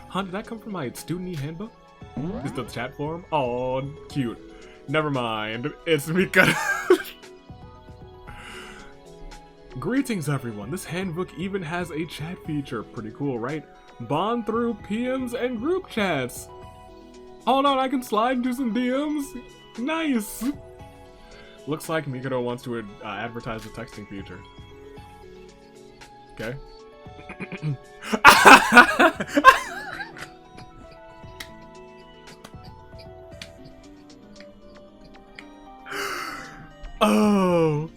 Huh, did that come from my student e-handbook? Is the chat forum? Oh, cute. Never mind. It's Mika. Greetings, everyone. This handbook even has a chat feature. Pretty cool, right? Bond through PMs and group chats. Hold on, I can slide into some DMs? Nice! Looks like Mikado wants to advertise the texting feature. Okay. Oh!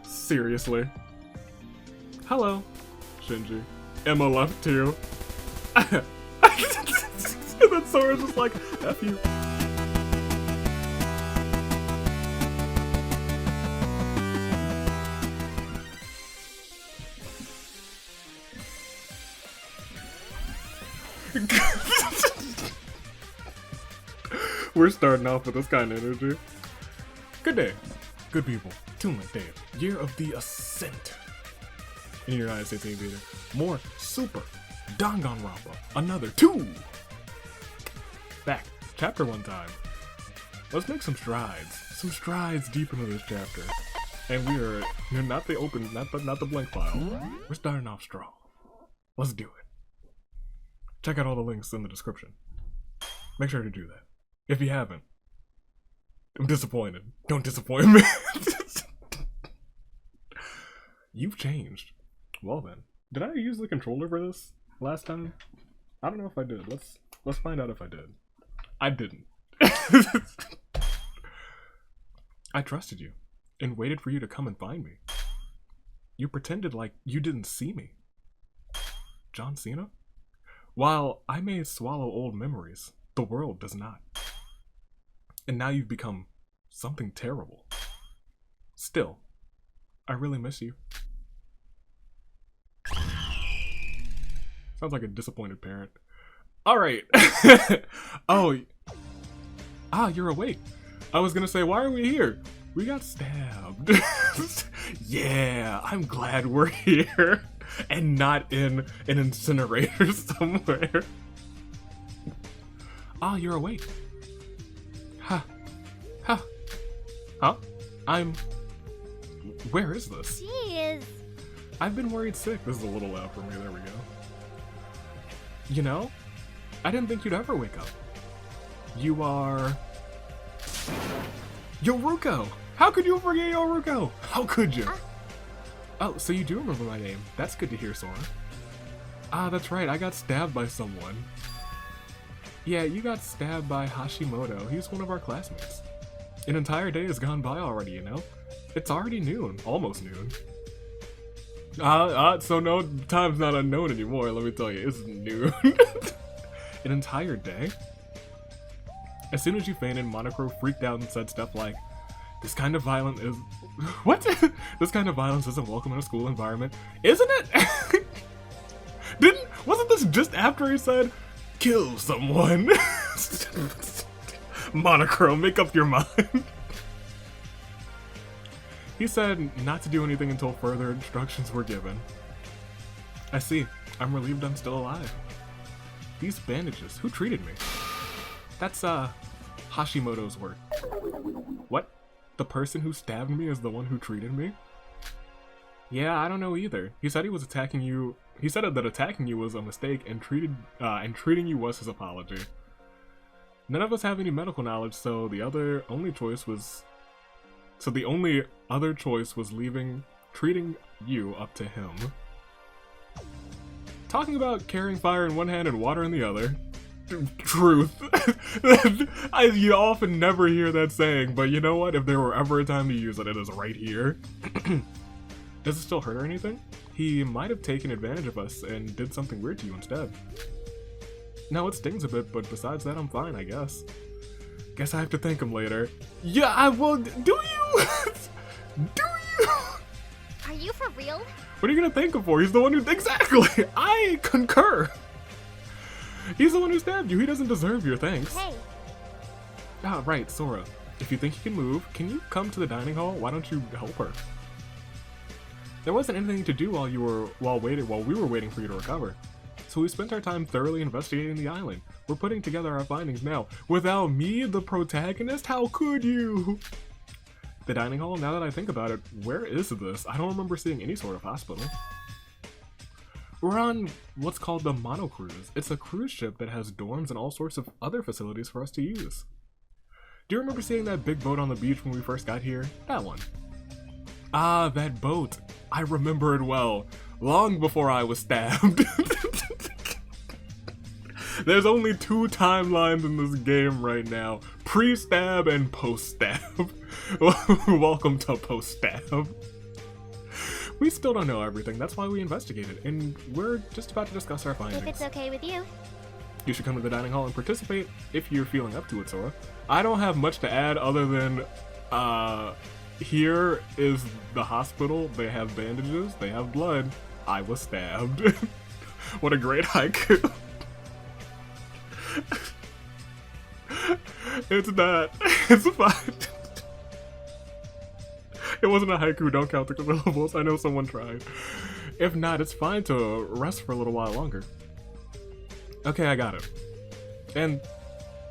Seriously. Hello, Shinji. Emma left too. And then Sora's just like, F you. We're starting off with this kind of energy. Good day, good people. Toonlink Day, year of the ascent in the United States Aviator. More super Danganronpa, another 2. Back, chapter 1 time. Let's make some strides deep into this chapter. And we are not the blank file. We're starting off strong. Let's do it. Check out all the links in the description. Make sure to do that. If you haven't, I'm disappointed. Don't disappoint me. You've changed. Well then, did I use the controller for this last time? I don't know if I did. Let's find out if I did. I didn't. I trusted you and waited for you to come and find me. You pretended like you didn't see me. John Cena? While I may swallow old memories, the world does not. And now you've become something terrible. Still, I really miss you. Sounds like a disappointed parent. Alright. Oh. You're awake. I was gonna say, why are we here? We got stabbed. Yeah, I'm glad we're here. And not in an incinerator somewhere. You're awake. Huh. Where is this? Jeez. I've been worried sick. This is a little loud for me. There we go. You know, I didn't think you'd ever wake up. You are... Yoruko! How could you forget Yoruko? How could you? Oh, so you do remember my name. That's good to hear, Sora. That's right. I got stabbed by someone. Yeah, you got stabbed by Hashimoto. He's one of our classmates. An entire day has gone by already, you know? It's already noon. Almost noon. So no time's not unknown anymore, let me tell you. It's noon. An entire day? As soon as you fainted, Monocro freaked out and said stuff like, this kind of violence is... What? This kind of violence isn't welcome in a school environment. Isn't it? Wasn't this just after he said, kill someone? Monochrome, make up your mind. He said not to do anything until further instructions were given. I see. I'm relieved I'm still alive. These bandages, who treated me? That's, Hashimoto's work. What? The person who stabbed me is the one who treated me? Yeah, I don't know either. He said he was attacking you. He said that attacking you was a mistake and treating you was his apology. None of us have any medical knowledge, so the only other choice was treating you up to him. Talking about carrying fire in one hand and water in the other. Truth. You often never hear that saying, but you know what? If there were ever a time to use it, it is right here. Does it still hurt or anything? He might have taken advantage of us and did something weird to you instead. No, it stings a bit, but besides that, I'm fine, I guess. Guess I have to thank him later. Yeah, I will. Do you? Do you? Are you for real? What are you gonna thank him for? He's the one who... Exactly! I concur! He's the one who stabbed you. He doesn't deserve your thanks. Hey. Right, Sora. If you think you can move, can you come to the dining hall? Why don't you help her? There wasn't anything to do while we were waiting for you to recover. So we spent our time thoroughly investigating the island. We're putting together our findings now. Without me, the protagonist? How could you? The dining hall, now that I think about it, where is this? I don't remember seeing any sort of hospital. We're on what's called the Mono Cruise. It's a cruise ship that has dorms and all sorts of other facilities for us to use. Do you remember seeing that big boat on the beach when we first got here? That one. Ah, that boat. I remember it well. Long before I was stabbed. There's only 2 timelines in this game right now. Pre-stab and post-stab. Welcome to post-stab. We still don't know everything, that's why we investigated, and we're just about to discuss our findings. If it's okay with you. You should come to the dining hall and participate if you're feeling up to it, Sora. I don't have much to add other than, here is the hospital, they have bandages, they have blood, I was stabbed. What a great haiku. It's not, it's fine. It wasn't a haiku, don't count the syllables. I know someone tried. If not, it's fine to rest for a little while longer. Okay, I got it. And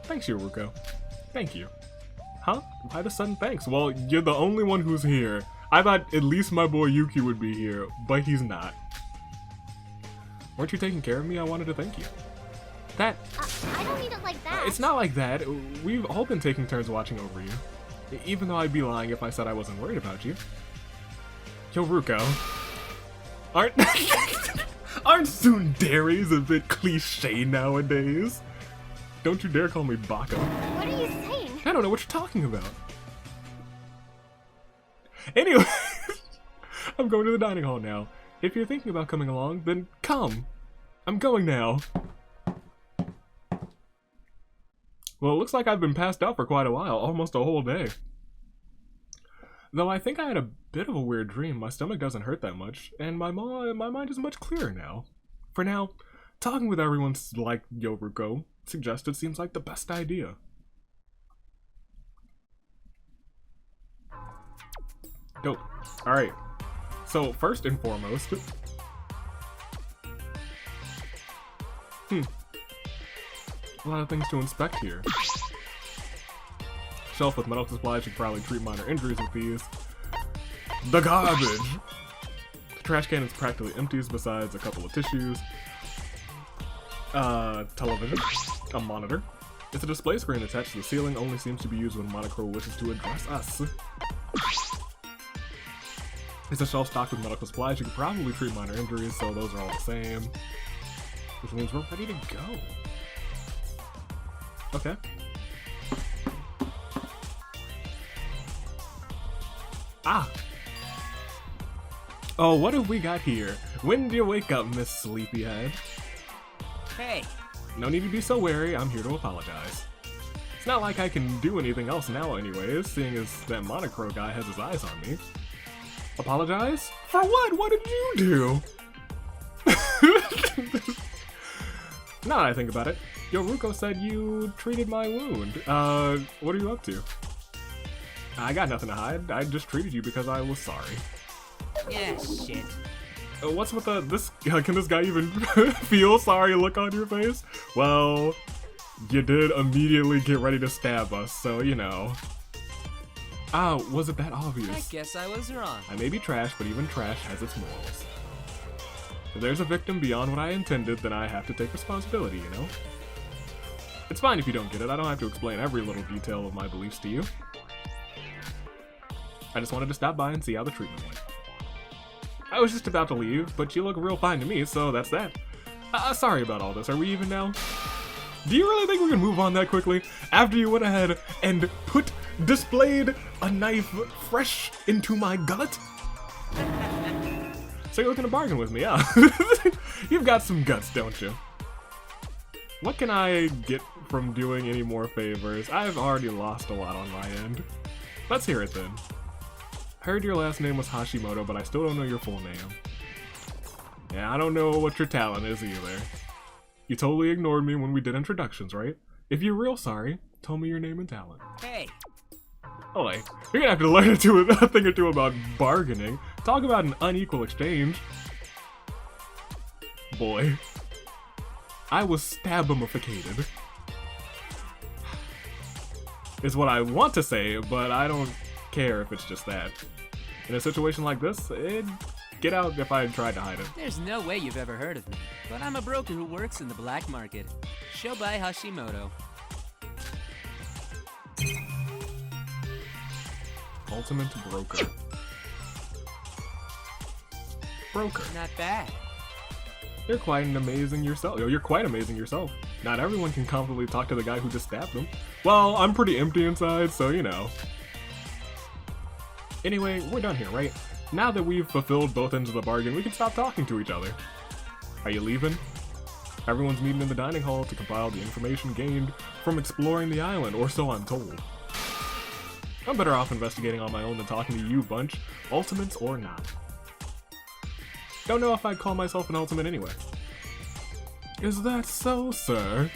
thanks, Yoruko. Thank you. Huh? Why the sudden thanks? Well, you're the only one who's here. I thought at least my boy Yuki would be here, but he's not. Weren't you taking care of me? I wanted to thank you. That... I don't mean it like that. It's not like that. We've all been taking turns watching over you. Even though I'd be lying if I said I wasn't worried about you. Yoruko. Aren't tsunderes a bit cliche nowadays? Don't you dare call me Baka. What are you saying? I don't know what you're talking about. Anyway, I'm going to the dining hall now. If you're thinking about coming along, then come. I'm going now. Well, it looks like I've been passed out for quite a while, almost a whole day. Though I think I had a bit of a weird dream, my stomach doesn't hurt that much, and my mind is much clearer now. For now, talking with everyone like Yoruko suggested seems like the best idea. Dope. Alright. So, first and foremost... A lot of things to inspect here. Shelf with medical supplies, you can probably treat minor injuries with these. The garbage! The trash can is practically empty besides a couple of tissues. Television. A monitor. It's a display screen attached to the ceiling, only seems to be used when Monocro wishes to address us. It's a shelf stocked with medical supplies, you can probably treat minor injuries, so those are all the same. Which means we're ready to go. Okay. Ah! Oh, what have we got here? When do you wake up, Miss Sleepyhead? Hey! No need to be so wary, I'm here to apologize. It's not like I can do anything else now anyways, seeing as that Monocro guy has his eyes on me. Apologize? For what? What did you do? Now that I think about it, Yoruko said you treated my wound. What are you up to? I got nothing to hide. I just treated you because I was sorry. Yeah, shit. What's with this? Can this guy even feel sorry look on your face? Well, you did immediately get ready to stab us, so you know. Ah, was it that obvious? I guess I was wrong. I may be trash, but even trash has its morals. If there's a victim beyond what I intended, then I have to take responsibility, you know? It's fine if you don't get it. I don't have to explain every little detail of my beliefs to you. I just wanted to stop by and see how the treatment went. I was just about to leave, but you look real fine to me, so that's that. Sorry about all this. Are we even now? Do you really think we can move on that quickly? After you went ahead and displayed a knife fresh into my gut? So you're looking to bargain with me, huh? You've got some guts, don't you? What can I get from doing any more favors? I've already lost a lot on my end. Let's hear it then. Heard your last name was Hashimoto, but I still don't know your full name. Yeah, I don't know what your talent is either. You totally ignored me when we did introductions, right? If you're real sorry, tell me your name and talent. Hey! Oh, you're gonna have to learn a thing or two about bargaining. Talk about an unequal exchange. Boy, I was stab-umificated. Is what I want to say, but I don't care if it's just that. In a situation like this, it'd get out if I tried to hide it. There's no way you've ever heard of me, but I'm a broker who works in the black market. Shobai Hashimoto. Ultimate broker. Broker. Not bad. You're quite amazing yourself. You're quite amazing yourself. Not everyone can confidently talk to the guy who just stabbed them. Well, I'm pretty empty inside, so you know. Anyway, we're done here, right? Now that we've fulfilled both ends of the bargain, we can stop talking to each other. Are you leaving? Everyone's meeting in the dining hall to compile the information gained from exploring the island, or so I'm told. I'm better off investigating on my own than talking to you bunch, ultimates or not. Don't know if I'd call myself an ultimate anyway. Is that so, sir?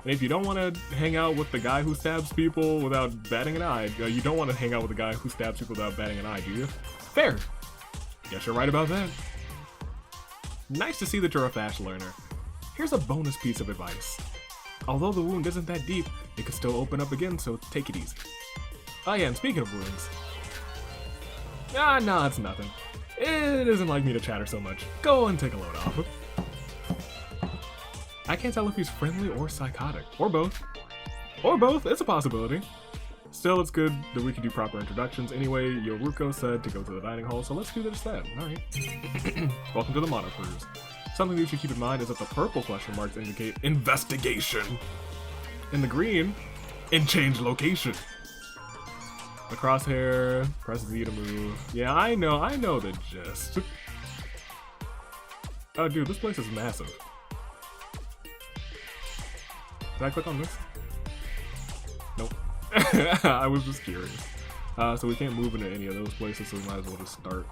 And if you don't want to hang out with the guy who stabs people without batting an eye, you don't want to hang out with the guy who stabs people without batting an eye, do you? Fair. Guess you're right about that. Nice to see that you're a fast learner. Here's a bonus piece of advice. Although the wound isn't that deep, it could still open up again, so take it easy. Oh yeah, and speaking of wounds. No, it's nothing. It isn't like me to chatter so much. Go and take a load off. I can't tell if he's friendly or psychotic. Or both. Or both, it's a possibility. Still, it's good that we can do proper introductions. Anyway, Yoruko said to go to the dining hall, so let's do just that. Alright. Welcome to the Mono Cruise. Something that you should keep in mind is that the purple question marks indicate investigation. And the green, in change location. The crosshair, press Z to move. Yeah, I know the gist. Oh dude, this place is massive. Did I click on this? Nope. I was just curious. So we can't move into any of those places, so we might as well just start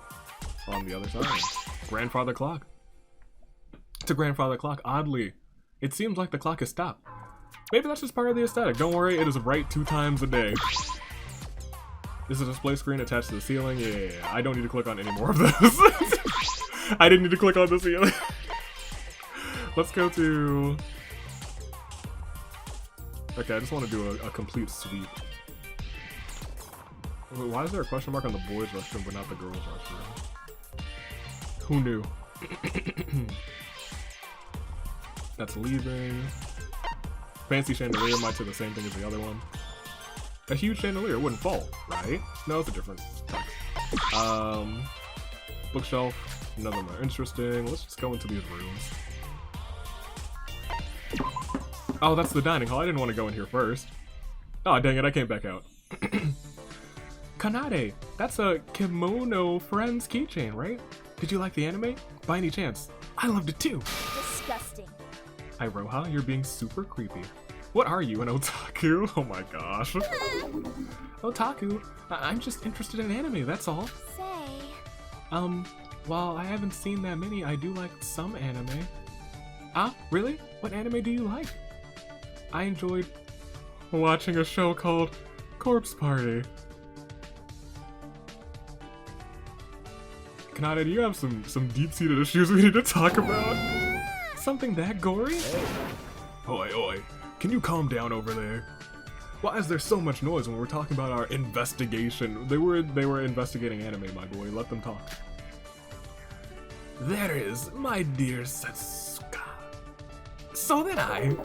on the other side. Grandfather clock. It's a grandfather clock. Oddly, it seems like the clock has stopped. Maybe that's just part of the aesthetic. Don't worry, it is right 2 times a day. This is a display screen attached to the ceiling. Yeah. I don't need to click on any more of those. I didn't need to click on the ceiling. Let's go to... Okay, I just want to do a complete sweep. Wait, why is there a question mark on the boys' restroom but not the girls' restroom? Who knew? That's leaving. Fancy chandelier might say the same thing as the other one. A huge chandelier wouldn't fall, right? No, it's a different text. Bookshelf, none of them are interesting. Let's just go into these rooms. Oh, that's the dining hall. I didn't want to go in here first. Oh, dang it, I came back out. Kanade, that's a Kimono Friends keychain, right? Did you like the anime? By any chance? I loved it too. Disgusting. Hi, Roha, you're being super creepy. What are you, an otaku? Oh my gosh. Otaku? I'm just interested in anime, that's all. Say. While I haven't seen that many, I do like some anime. Ah, really? What anime do you like? I enjoyed watching a show called Corpse Party. Kanade, do you have some deep-seated issues we need to talk about? Something that gory? Oi, oi. Can you calm down over there? Why is there so much noise when we're talking about our investigation? They were investigating anime, my boy. Let them talk. There is, my dear Setsuka. So did I.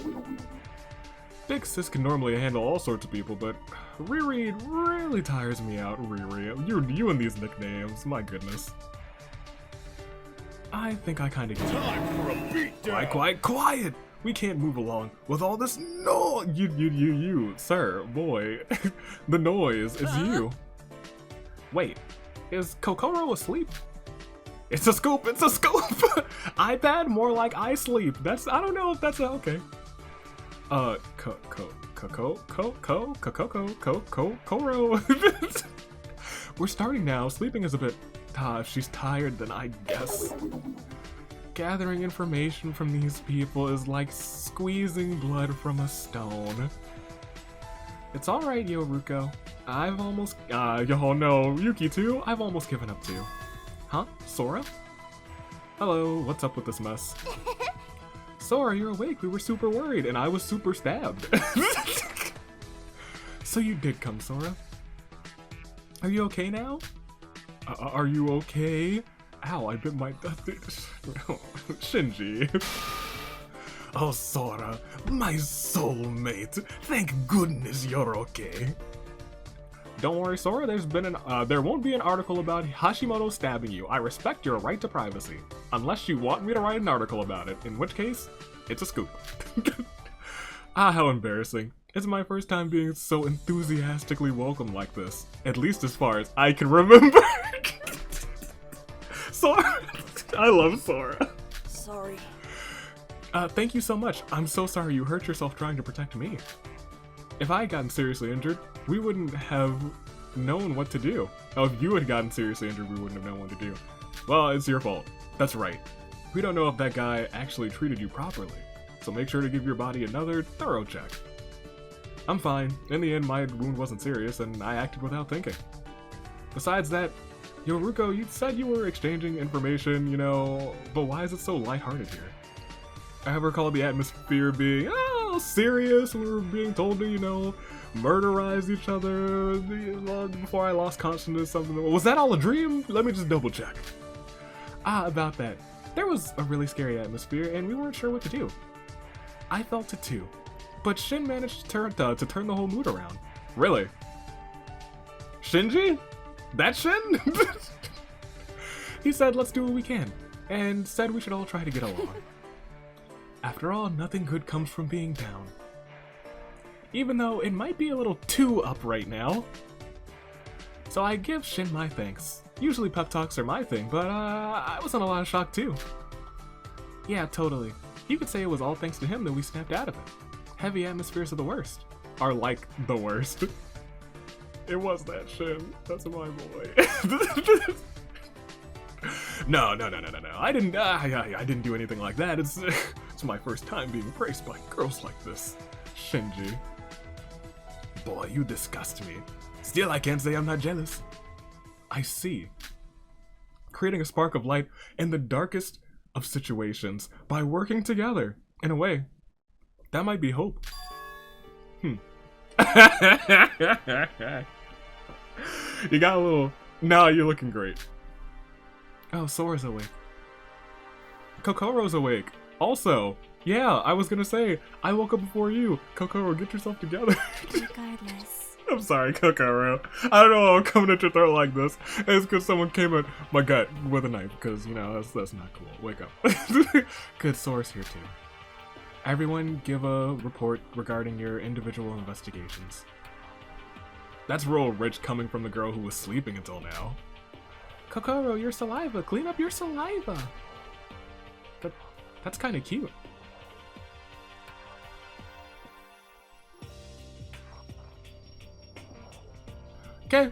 Big Sis can normally handle all sorts of people, but Riri really tires me out, Riri. You and these nicknames, my goodness. I think I kinda get it. Time for a beatdown. Quiet! We can't move along with all this noise. You, sir, boy. The noise is you. Wait, is Kokoro asleep? It's a scoop, it's a scoop! iPad, more like I sleep. I don't know if that's okay. Koro. We're starting now. Sleeping is a bit, if she's tired, then I guess. Gathering information from these people is like squeezing blood from a stone. It's alright, Yoruko. I've almost, oh no, Yuki too? I've almost given up too. Huh? Sora? Hello, what's up with this mess? Sora, you're awake. We were super worried, and I was super stabbed. So you did come, Sora. Are you okay now? Are you okay? Ow, I bit my... Shinji. Oh, Sora, my soulmate. Thank goodness you're okay. Don't worry, Sora, there won't be an article about Hashimoto stabbing you. I respect your right to privacy. Unless you want me to write an article about it, in which case, it's a scoop. Ah, how embarrassing. It's my first time being so enthusiastically welcomed like this. At least as far as I can remember. Sora! I love Sora. Sorry. Thank you so much. I'm so sorry you hurt yourself trying to protect me. If I had gotten seriously injured, we wouldn't have known what to do. Oh, if you had gotten seriously injured, we wouldn't have known what to do. Well, it's your fault. That's right. We don't know if that guy actually treated you properly, so make sure to give your body another thorough check. I'm fine. In the end, my wound wasn't serious, and I acted without thinking. Besides that, Yoruko, you said you were exchanging information, you know, but why is it so lighthearted here? I have recalled the atmosphere being, serious, and we were being told to, you know, murderize each other before I lost consciousness, something. Was that all a dream? Let me just double check. About that. There was a really scary atmosphere, and we weren't sure what to do. I felt it too. But Shin managed to turn the whole mood around. Really? Shinji? That Shin? He said, let's do what we can, and said we should all try to get along. After all, nothing good comes from being down. Even though it might be a little too up right now. So I give Shin my thanks. Usually pep talks are my thing, but I was in a lot of shock too. Yeah, totally. You could say it was all thanks to him that we snapped out of it. Heavy atmospheres are the worst. Are like the worst. It was that Shin. That's my boy. No. I didn't do anything like that. It's my first time being praised by girls like this. Shinji. Boy, you disgust me. Still, I can't say I'm not jealous. I see. Creating a spark of light in the darkest of situations by working together. In a way, that might be hope. You got a little... Nah, you're looking great. Oh, Sora's awake. Kokoro's awake. Also, yeah, I was gonna say, I woke up before you. Kokoro, get yourself together. Regardless. I'm sorry, Kokoro. I don't know why I'm coming at your throat like this. It's because someone came at my gut with a knife, because, you know, that's not cool. Wake up. Good, Sora's here too. Everyone give a report regarding your individual investigations. That's real rich coming from the girl who was sleeping until now. Kokoro, your saliva. Clean up your saliva. That's kind of cute. Okay.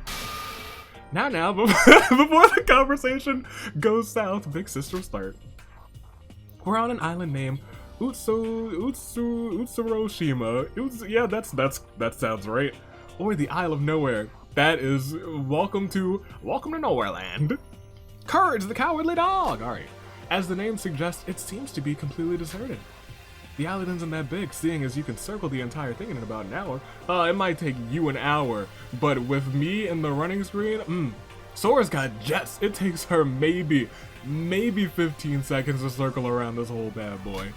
Now, before the conversation goes south, Big Sister will start. We're on an island named Utsuroshima. Yeah, that sounds right. Or the Isle of Nowhere. That is welcome to Nowhere Land. Courage, the cowardly dog. All right. As the name suggests, it seems to be completely deserted. The island isn't that big, seeing as you can circle the entire thing in about an hour. It might take you an hour, but with me in the running screen, Sora's got jets. It takes her maybe 15 seconds to circle around this whole bad boy.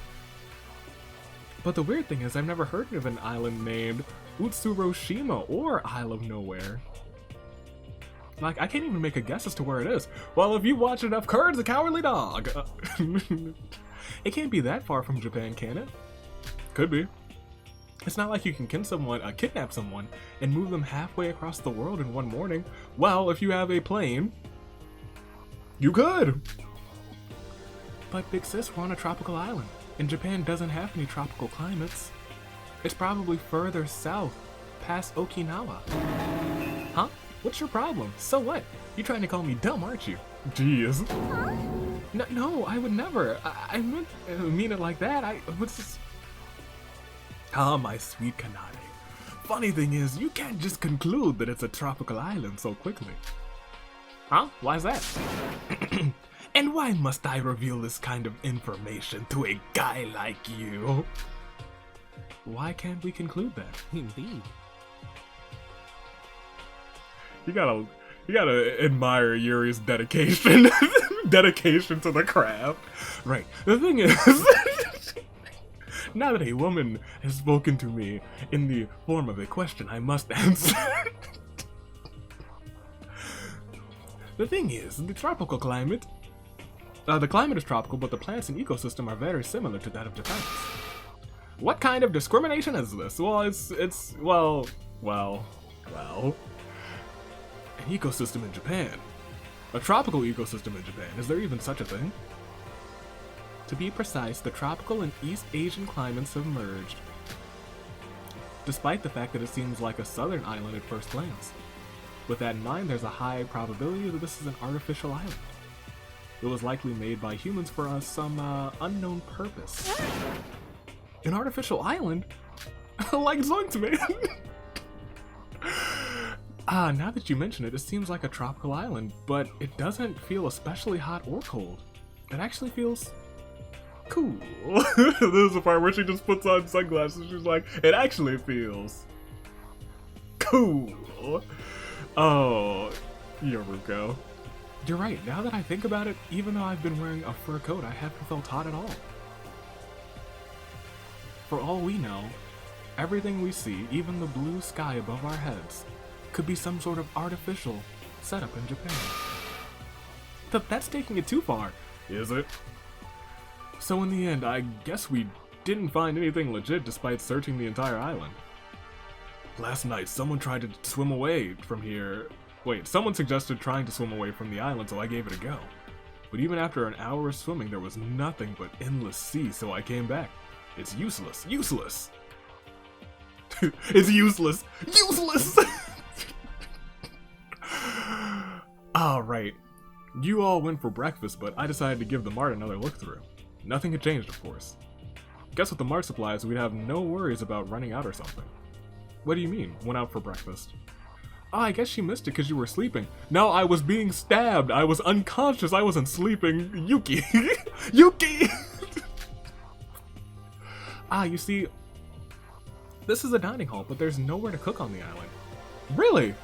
But the weird thing is, I've never heard of an island named Utsuroshima or Isle of Nowhere. Like, I can't even make a guess as to where it is. Well, if you watch enough Courage the Cowardly Dog. It can't be that far from Japan, can it? Could be. It's not like you can kidnap someone and move them halfway across the world in one morning. Well, if you have a plane, you could. But Big Sis, we're on a tropical island, and Japan doesn't have any tropical climates. It's probably further south, past Okinawa. Huh? What's your problem? So what? You're trying to call me dumb, aren't you? Jeez. No, I would never. I mean it like that. What's this? Ah, my sweet Kanade. funny thing is, you can't just conclude that it's a tropical island so quickly. Huh? Why's that? And why must I reveal this kind of information to a guy like you? Why can't we conclude that? Indeed. You gotta admire Yuri's dedication. Dedication to the craft. Right. The thing is, now that a woman has spoken to me in the form of a question, I must answer. The thing is, the tropical climate, the climate is tropical, but the plants and ecosystem are very similar to that of Japan. What kind of discrimination is this? Well, an ecosystem in Japan. A tropical ecosystem in Japan. Is there even such a thing? To be precise, the tropical and East Asian climates have merged, despite the fact that it seems like a southern island at first glance. With that in mind, there's a high probability that this is an artificial island. It was likely made by humans for some unknown purpose. An artificial island? Like Zoinksman. Now that you mention it, it seems like a tropical island, but it doesn't feel especially hot or cold. It actually feels cool. This is the part where she just puts on sunglasses. She's like, it actually feels cool. Oh, Yoruko. You're right, now that I think about it, even though I've been wearing a fur coat, I haven't felt hot at all. For all we know, everything we see, even the blue sky above our heads, could be some sort of artificial setup in Japan. That's taking it too far, is it? So in the end, I guess we didn't find anything legit despite searching the entire island. Last night, someone tried to swim away from here. Wait, someone suggested trying to swim away from the island, so I gave it a go. But even after an hour of swimming, there was nothing but endless sea, so I came back. It's useless. Useless! It's useless! Useless! Alright. You all went for breakfast, but I decided to give the mart another look through. Nothing had changed, of course. Guess with the mart supplies, we'd have no worries about running out or something. What do you mean, went out for breakfast? Oh, I guess you missed it because you were sleeping. No, I was being stabbed. I was unconscious. I wasn't sleeping. Yuki! Yuki! You see, this is a dining hall, but there's nowhere to cook on the island. Really?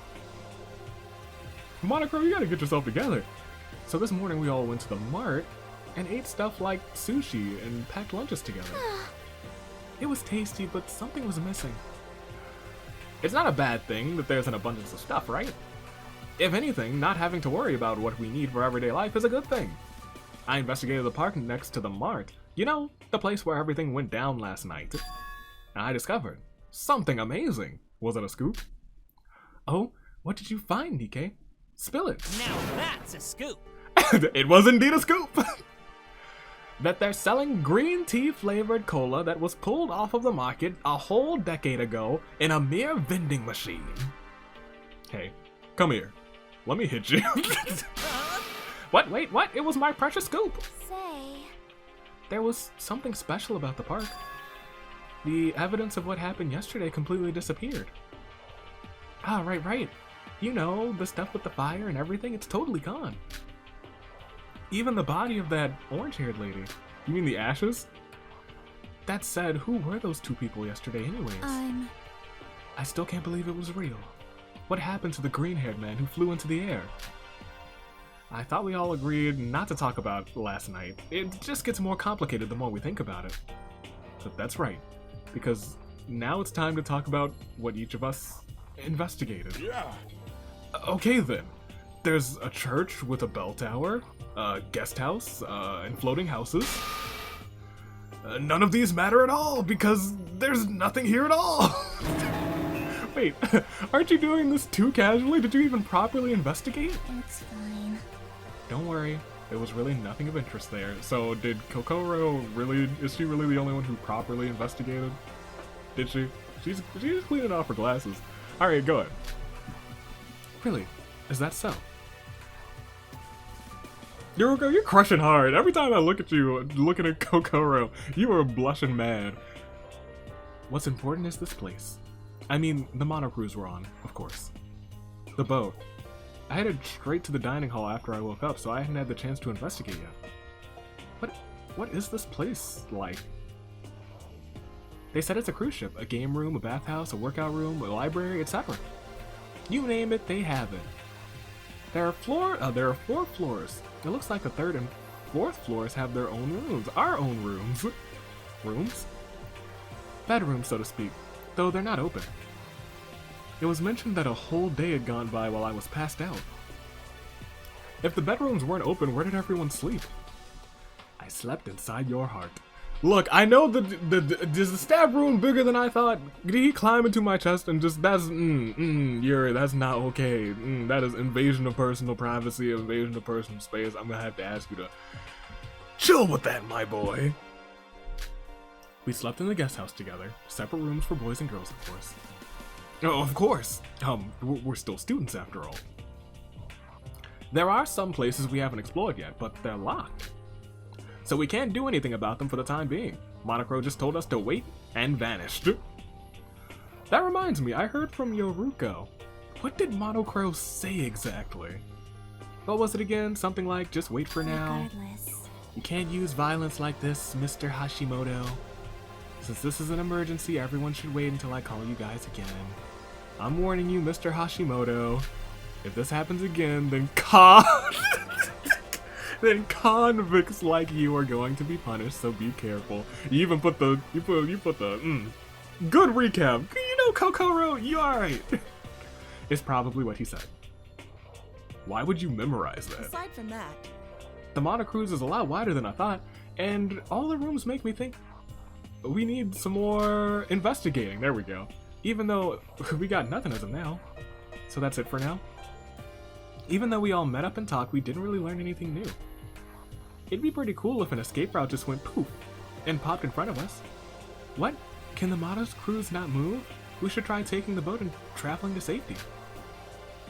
Monochrome, you gotta get yourself together. So this morning we all went to the mart and ate stuff like sushi and packed lunches together. It was tasty, but something was missing. It's not a bad thing that there's an abundance of stuff, right? If anything, not having to worry about what we need for everyday life is a good thing. I investigated the park next to the mart. You know, the place where everything went down last night. And I discovered something amazing. Was it a scoop? Oh, what did you find, DK? Spill it. Now that's a scoop. It was indeed a scoop. That they're selling green tea flavored cola that was pulled off of the market a whole decade ago in a mere vending machine. Hey, come here. Let me hit you. What? Wait, what? It was my precious scoop. Say. There was something special about the park. The evidence of what happened yesterday completely disappeared. Right. You know, the stuff with the fire and everything, it's totally gone. Even the body of that orange-haired lady. You mean the ashes? That said, who were those two people yesterday anyways? I still can't believe it was real. What happened to the green-haired man who flew into the air? I thought we all agreed not to talk about last night. It just gets more complicated the more we think about it. But that's right, because now it's time to talk about what each of us investigated. Yeah. Okay then. There's a church with a bell tower, a guest house, and floating houses. None of these matter at all because there's nothing here at all. Wait, aren't you doing this too casually? Did you even properly investigate? It's fine. Don't worry, there was really nothing of interest there. So did Kokoro really, is she really the only one who properly investigated? Did she? She's cleaning off her glasses. Alright, go ahead. Really? Is that so? Yoruko, you're crushing hard. Every time I look at you, looking at Kokoro, you are blushing mad. What's important is this place. I mean, the monocruise we're on, of course. The boat. I headed straight to the dining hall after I woke up, so I hadn't had the chance to investigate yet. What is this place like? They said it's a cruise ship, a game room, a bathhouse, a workout room, a library, etc. You name it, they have it. There are 4 floors. It looks like the 3rd and 4th floors have their own rooms. Our own rooms. Rooms? Bedrooms, so to speak, though they're not open. It was mentioned that a whole day had gone by while I was passed out. If the bedrooms weren't open, where did everyone sleep? I slept inside your heart. Look, I know is the stab room bigger than I thought? Did he climb into my chest and just, that's not okay. That is invasion of personal privacy, invasion of personal space. I'm gonna have to ask you to chill with that, my boy. We slept in the guest house together, separate rooms for boys and girls, of course. Oh, of course. We're still students after all. There are some places we haven't explored yet, but they're locked. So we can't do anything about them for the time being. Monocro just told us to wait and vanished. That reminds me, I heard from Yoruko. What did Monocro say exactly? What was it again? Something like, just wait for now. Regardless. You can't use violence like this, Mr. Hashimoto. Since this is an emergency, everyone should wait until I call you guys again. I'm warning you, Mr. Hashimoto. If this happens again, then then convicts like you are going to be punished, so be careful. You even put the, good recap. You know, Kokoro, you alright. It's probably what he said. Why would you memorize that? Aside from that, The monocruise is a lot wider than I thought, and all the rooms make me think we need some more investigating. There we go. Even though we got nothing as of now. So that's it for now. Even though we all met up and talked, we didn't really learn anything new. It'd be pretty cool if an escape route just went poof and popped in front of us. What? Can the monocruise not move? We should try taking the boat and traveling to safety.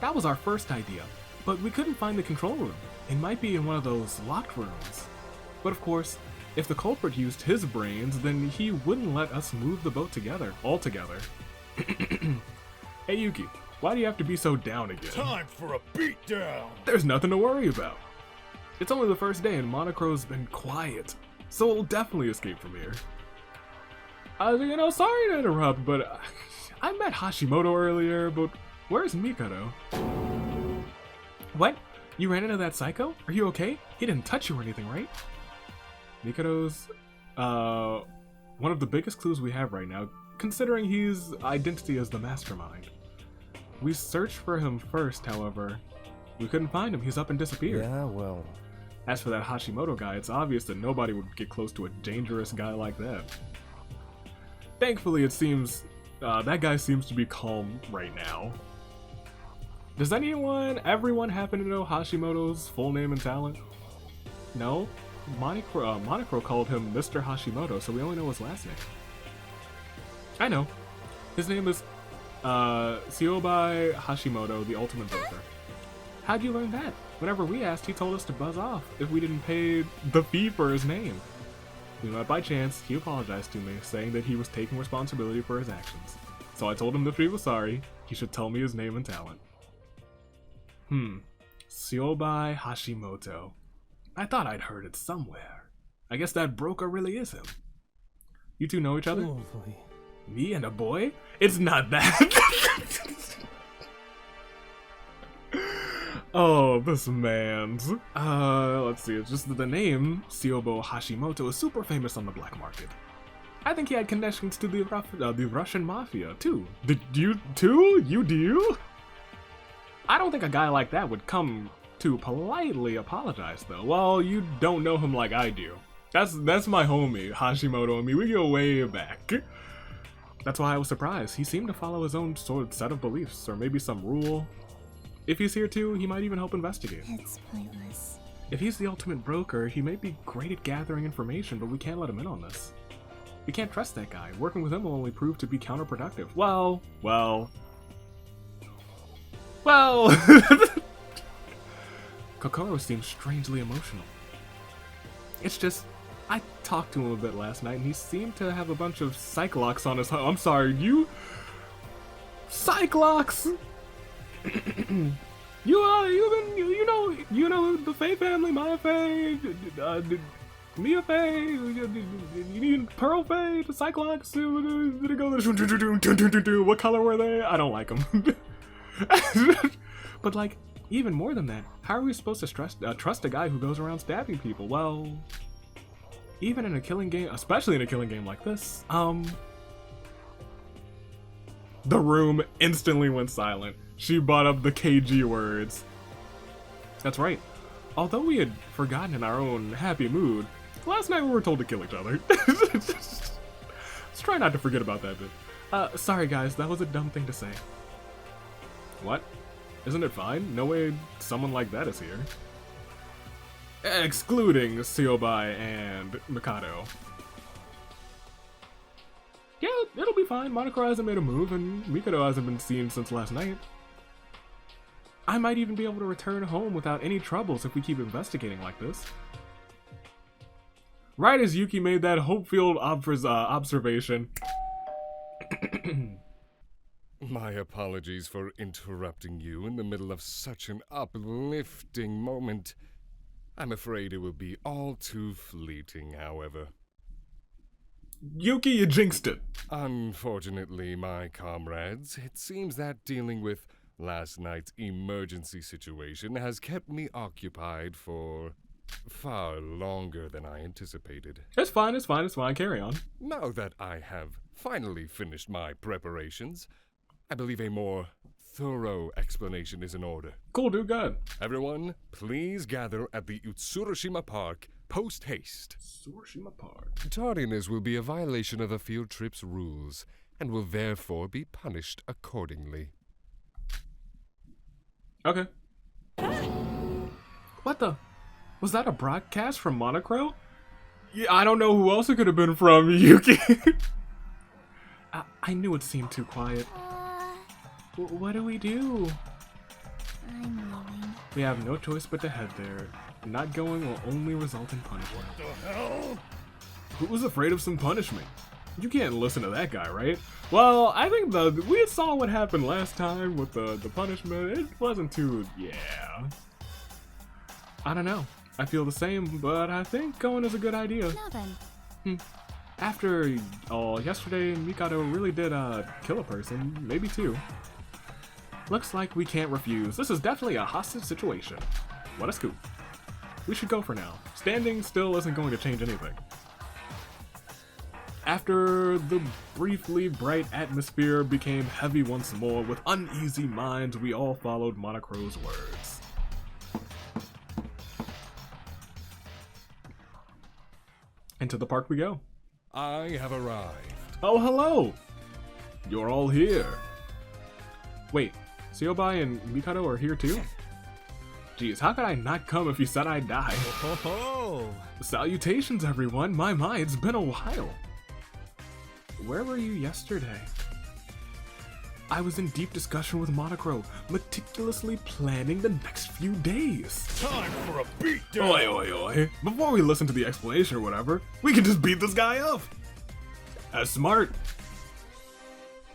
That was our first idea, but we couldn't find the control room. It might be in one of those locked rooms. But of course, if the culprit used his brains, then he wouldn't let us move the boat all together. Hey Yuki, why do you have to be so down again? Time for a beatdown! There's nothing to worry about. It's only the first day and Monocro's been quiet, so we'll definitely escape from here. Sorry to interrupt, but I met Hashimoto earlier, but where's Mikado? What? You ran into that psycho? Are you okay? He didn't touch you or anything, right? Mikado's, one of the biggest clues we have right now, considering his identity as the mastermind. We searched for him first, however. We couldn't find him, he's up and disappeared. Yeah, well. As for that Hashimoto guy, it's obvious that nobody would get close to a dangerous guy like that. Thankfully, it seems, that guy seems to be calm right now. Does everyone happen to know Hashimoto's full name and talent? No? Monocro called him Mr. Hashimoto, so we only know his last name. I know. His name is, Siobai Hashimoto, the Ultimate Broker. How'd you learn that? Whenever we asked, he told us to buzz off if we didn't pay the fee for his name. We met by chance, he apologized to me, saying that he was taking responsibility for his actions. So I told him that if he was sorry, he should tell me his name and talent. Siobai Hashimoto. I thought I'd heard it somewhere. I guess that broker really is him. You two know each other? Oh boy. Me and a boy? It's not that. Oh, this man's. Let's see, it's just the name, Siobo Hashimoto, is super famous on the black market. I think he had connections to the Russian mafia, too. Did you, too? You do? I don't think a guy like that would come to politely apologize, though. Well, you don't know him like I do. That's my homie, Hashimoto and me. We go way back. That's why I was surprised. He seemed to follow his own sort of set of beliefs, or maybe some rule. If he's here too, he might even help investigate. it's pointless. If he's the ultimate broker, he may be great at gathering information, but we can't let him in on this. We can't trust that guy. Working with him will only prove to be counterproductive. Well. Kokoro seems strangely emotional. It's just, I talked to him a bit last night, and he seemed to have a bunch of Cyclops on his I'm sorry, Cyclops! you know the Faye family, Maya Faye, Mia Faye, you need Pearl Faye, the Cyclops, did it go, what color were they? I don't like them. But like, even more than that, how are we supposed to trust a guy who goes around stabbing people? Well, even in a killing game, especially in a killing game like this, the room instantly went silent. She brought up the KG words. That's right. Although we had forgotten in our own happy mood, last night we were told to kill each other. Let's try not to forget about that bit. Sorry guys, that was a dumb thing to say. What? Isn't it fine? No way someone like that is here. Excluding Siobai and Mikado. Yeah, it'll be fine. Monokuro hasn't made a move, and Mikado hasn't been seen since last night. I might even be able to return home without any troubles if we keep investigating like this. Right as Yuki made that hope-filled observation. My apologies for interrupting you in the middle of such an uplifting moment. I'm afraid it will be all too fleeting, however. Yuki, you jinxed it. Unfortunately, my comrades, it seems that dealing with last night's emergency situation has kept me occupied for far longer than I anticipated. It's fine, it's fine, it's fine. Carry on. Now that I have finally finished my preparations, I believe a more thorough explanation is in order. Cool, dude, good. Everyone, please gather at the Utsurushima Park post-haste. Utsurushima Park. Tardiness will be a violation of the field trip's rules, and will therefore be punished accordingly. Okay. What the? Was that a broadcast from Monocro? Yeah, I don't know who else it could have been from, Yuki. I knew it seemed too quiet. What do we do? I'm leaving. We have no choice but to head there. Not going will only result in punishment. What the hell? Who was afraid of some punishment? You can't listen to that guy, right? Well, I think we saw what happened last time with the punishment. It wasn't too, yeah. I don't know. I feel the same, but I think going is a good idea. Now then. After all, yesterday Mikado really did kill a person, maybe two. Looks like we can't refuse. This is definitely a hostage situation. What a scoop. We should go for now. Standing still isn't going to change anything. After the briefly bright atmosphere became heavy once more, with uneasy minds, we all followed Monocro's words. Into the park we go. I have arrived. Oh, hello! You're all here. Wait, Siobai and Mikado are here too? Geez, how could I not come if you said I'd die? Oh, Salutations, everyone. My, it's been a while. Where were you yesterday? I was in deep discussion with Monocro, meticulously planning the next few days. Time for a beatdown! Oi. Before we listen to the explanation or whatever, we can just beat this guy up. That's smart.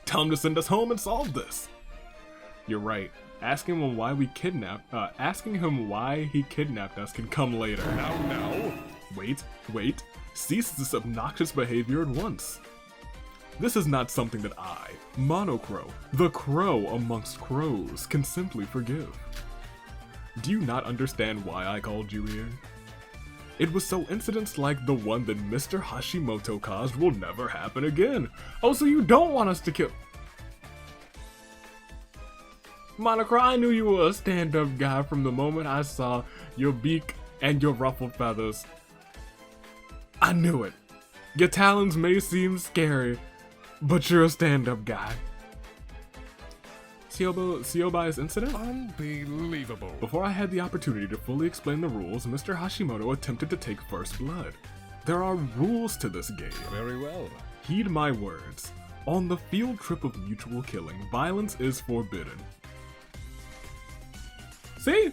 Tell him to send us home and solve this. You're right. Asking him why he kidnapped us can come later. Now. Wait. Cease this obnoxious behavior at once. This is not something that I, Monocro, the crow amongst crows, can simply forgive. Do you not understand why I called you here? It was so incidents like the one that Mr. Hashimoto caused will never happen again. Oh, so you don't want us to kill... Monocro, I knew you were a stand-up guy from the moment I saw your beak and your ruffled feathers. I knew it. Your talons may seem scary, but you're a stand-up guy. Siobai's incident? Unbelievable. Before I had the opportunity to fully explain the rules, Mr. Hashimoto attempted to take first blood. There are rules to this game. Very well. Heed my words. On the field trip of mutual killing, violence is forbidden. See?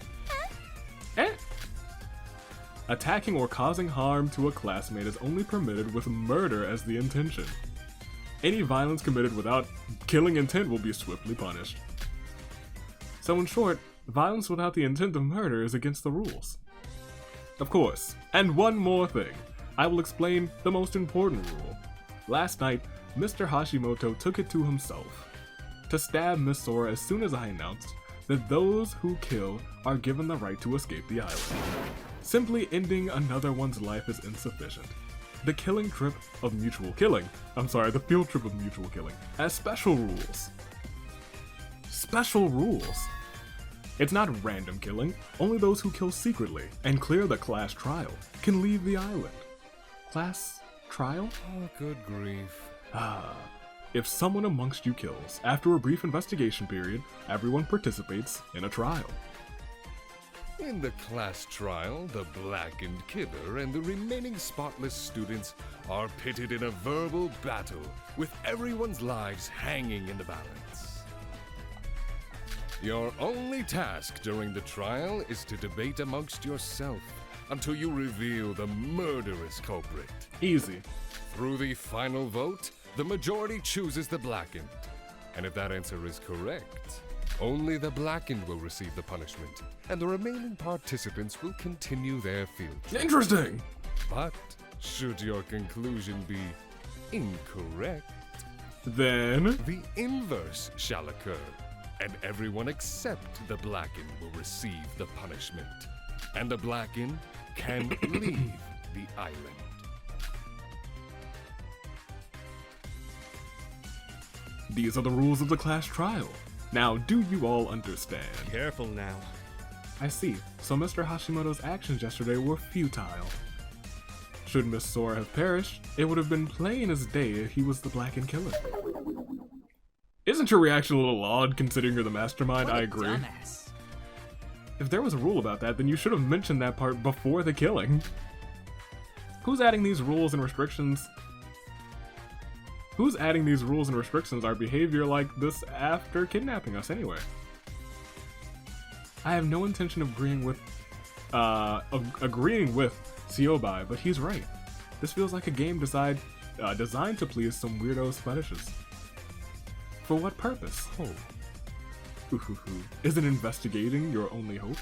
Attacking or causing harm to a classmate is only permitted with murder as the intention. Any violence committed without killing intent will be swiftly punished. So in short, violence without the intent of murder is against the rules. Of course, and one more thing. I will explain the most important rule. Last night, Mr. Hashimoto took it to himself to stab Miss Sora as soon as I announced that those who kill are given the right to escape the island. Simply ending another one's life is insufficient. The field trip of mutual killing has special rules. Special rules. It's not random killing, only those who kill secretly and clear the class trial can leave the island. Class trial? Oh, good grief. If someone amongst you kills, after a brief investigation period, everyone participates in a trial. In the class trial, the blackened killer and the remaining spotless students are pitted in a verbal battle, with everyone's lives hanging in the balance. Your only task during the trial is to debate amongst yourself until you reveal the murderous culprit. Easy. Through the final vote, the majority chooses the blackened. And if that answer is correct, only the blackened will receive the punishment, and the remaining participants will continue their field trip. Interesting! But should your conclusion be incorrect, Then... the inverse shall occur, and everyone except the blackened will receive the punishment, and the blackened can leave the island. These are the rules of the class trial. Now, do you all understand? Careful now. I see. So Mr. Hashimoto's actions yesterday were futile. Should Miss Sora have perished, it would have been plain as day if he was the blackened killer. Isn't your reaction a little odd considering you're the mastermind? What I a agree. dumbass. If there was a rule about that, then you should have mentioned that part before the killing. Who's adding these rules and restrictions? Who's adding these rules and restrictions our behavior like this after kidnapping us anyway? I have no intention of agreeing with Siobai, but he's right. This feels like a game designed to please some weirdos' fetishes. For what purpose? Isn't investigating your only hope?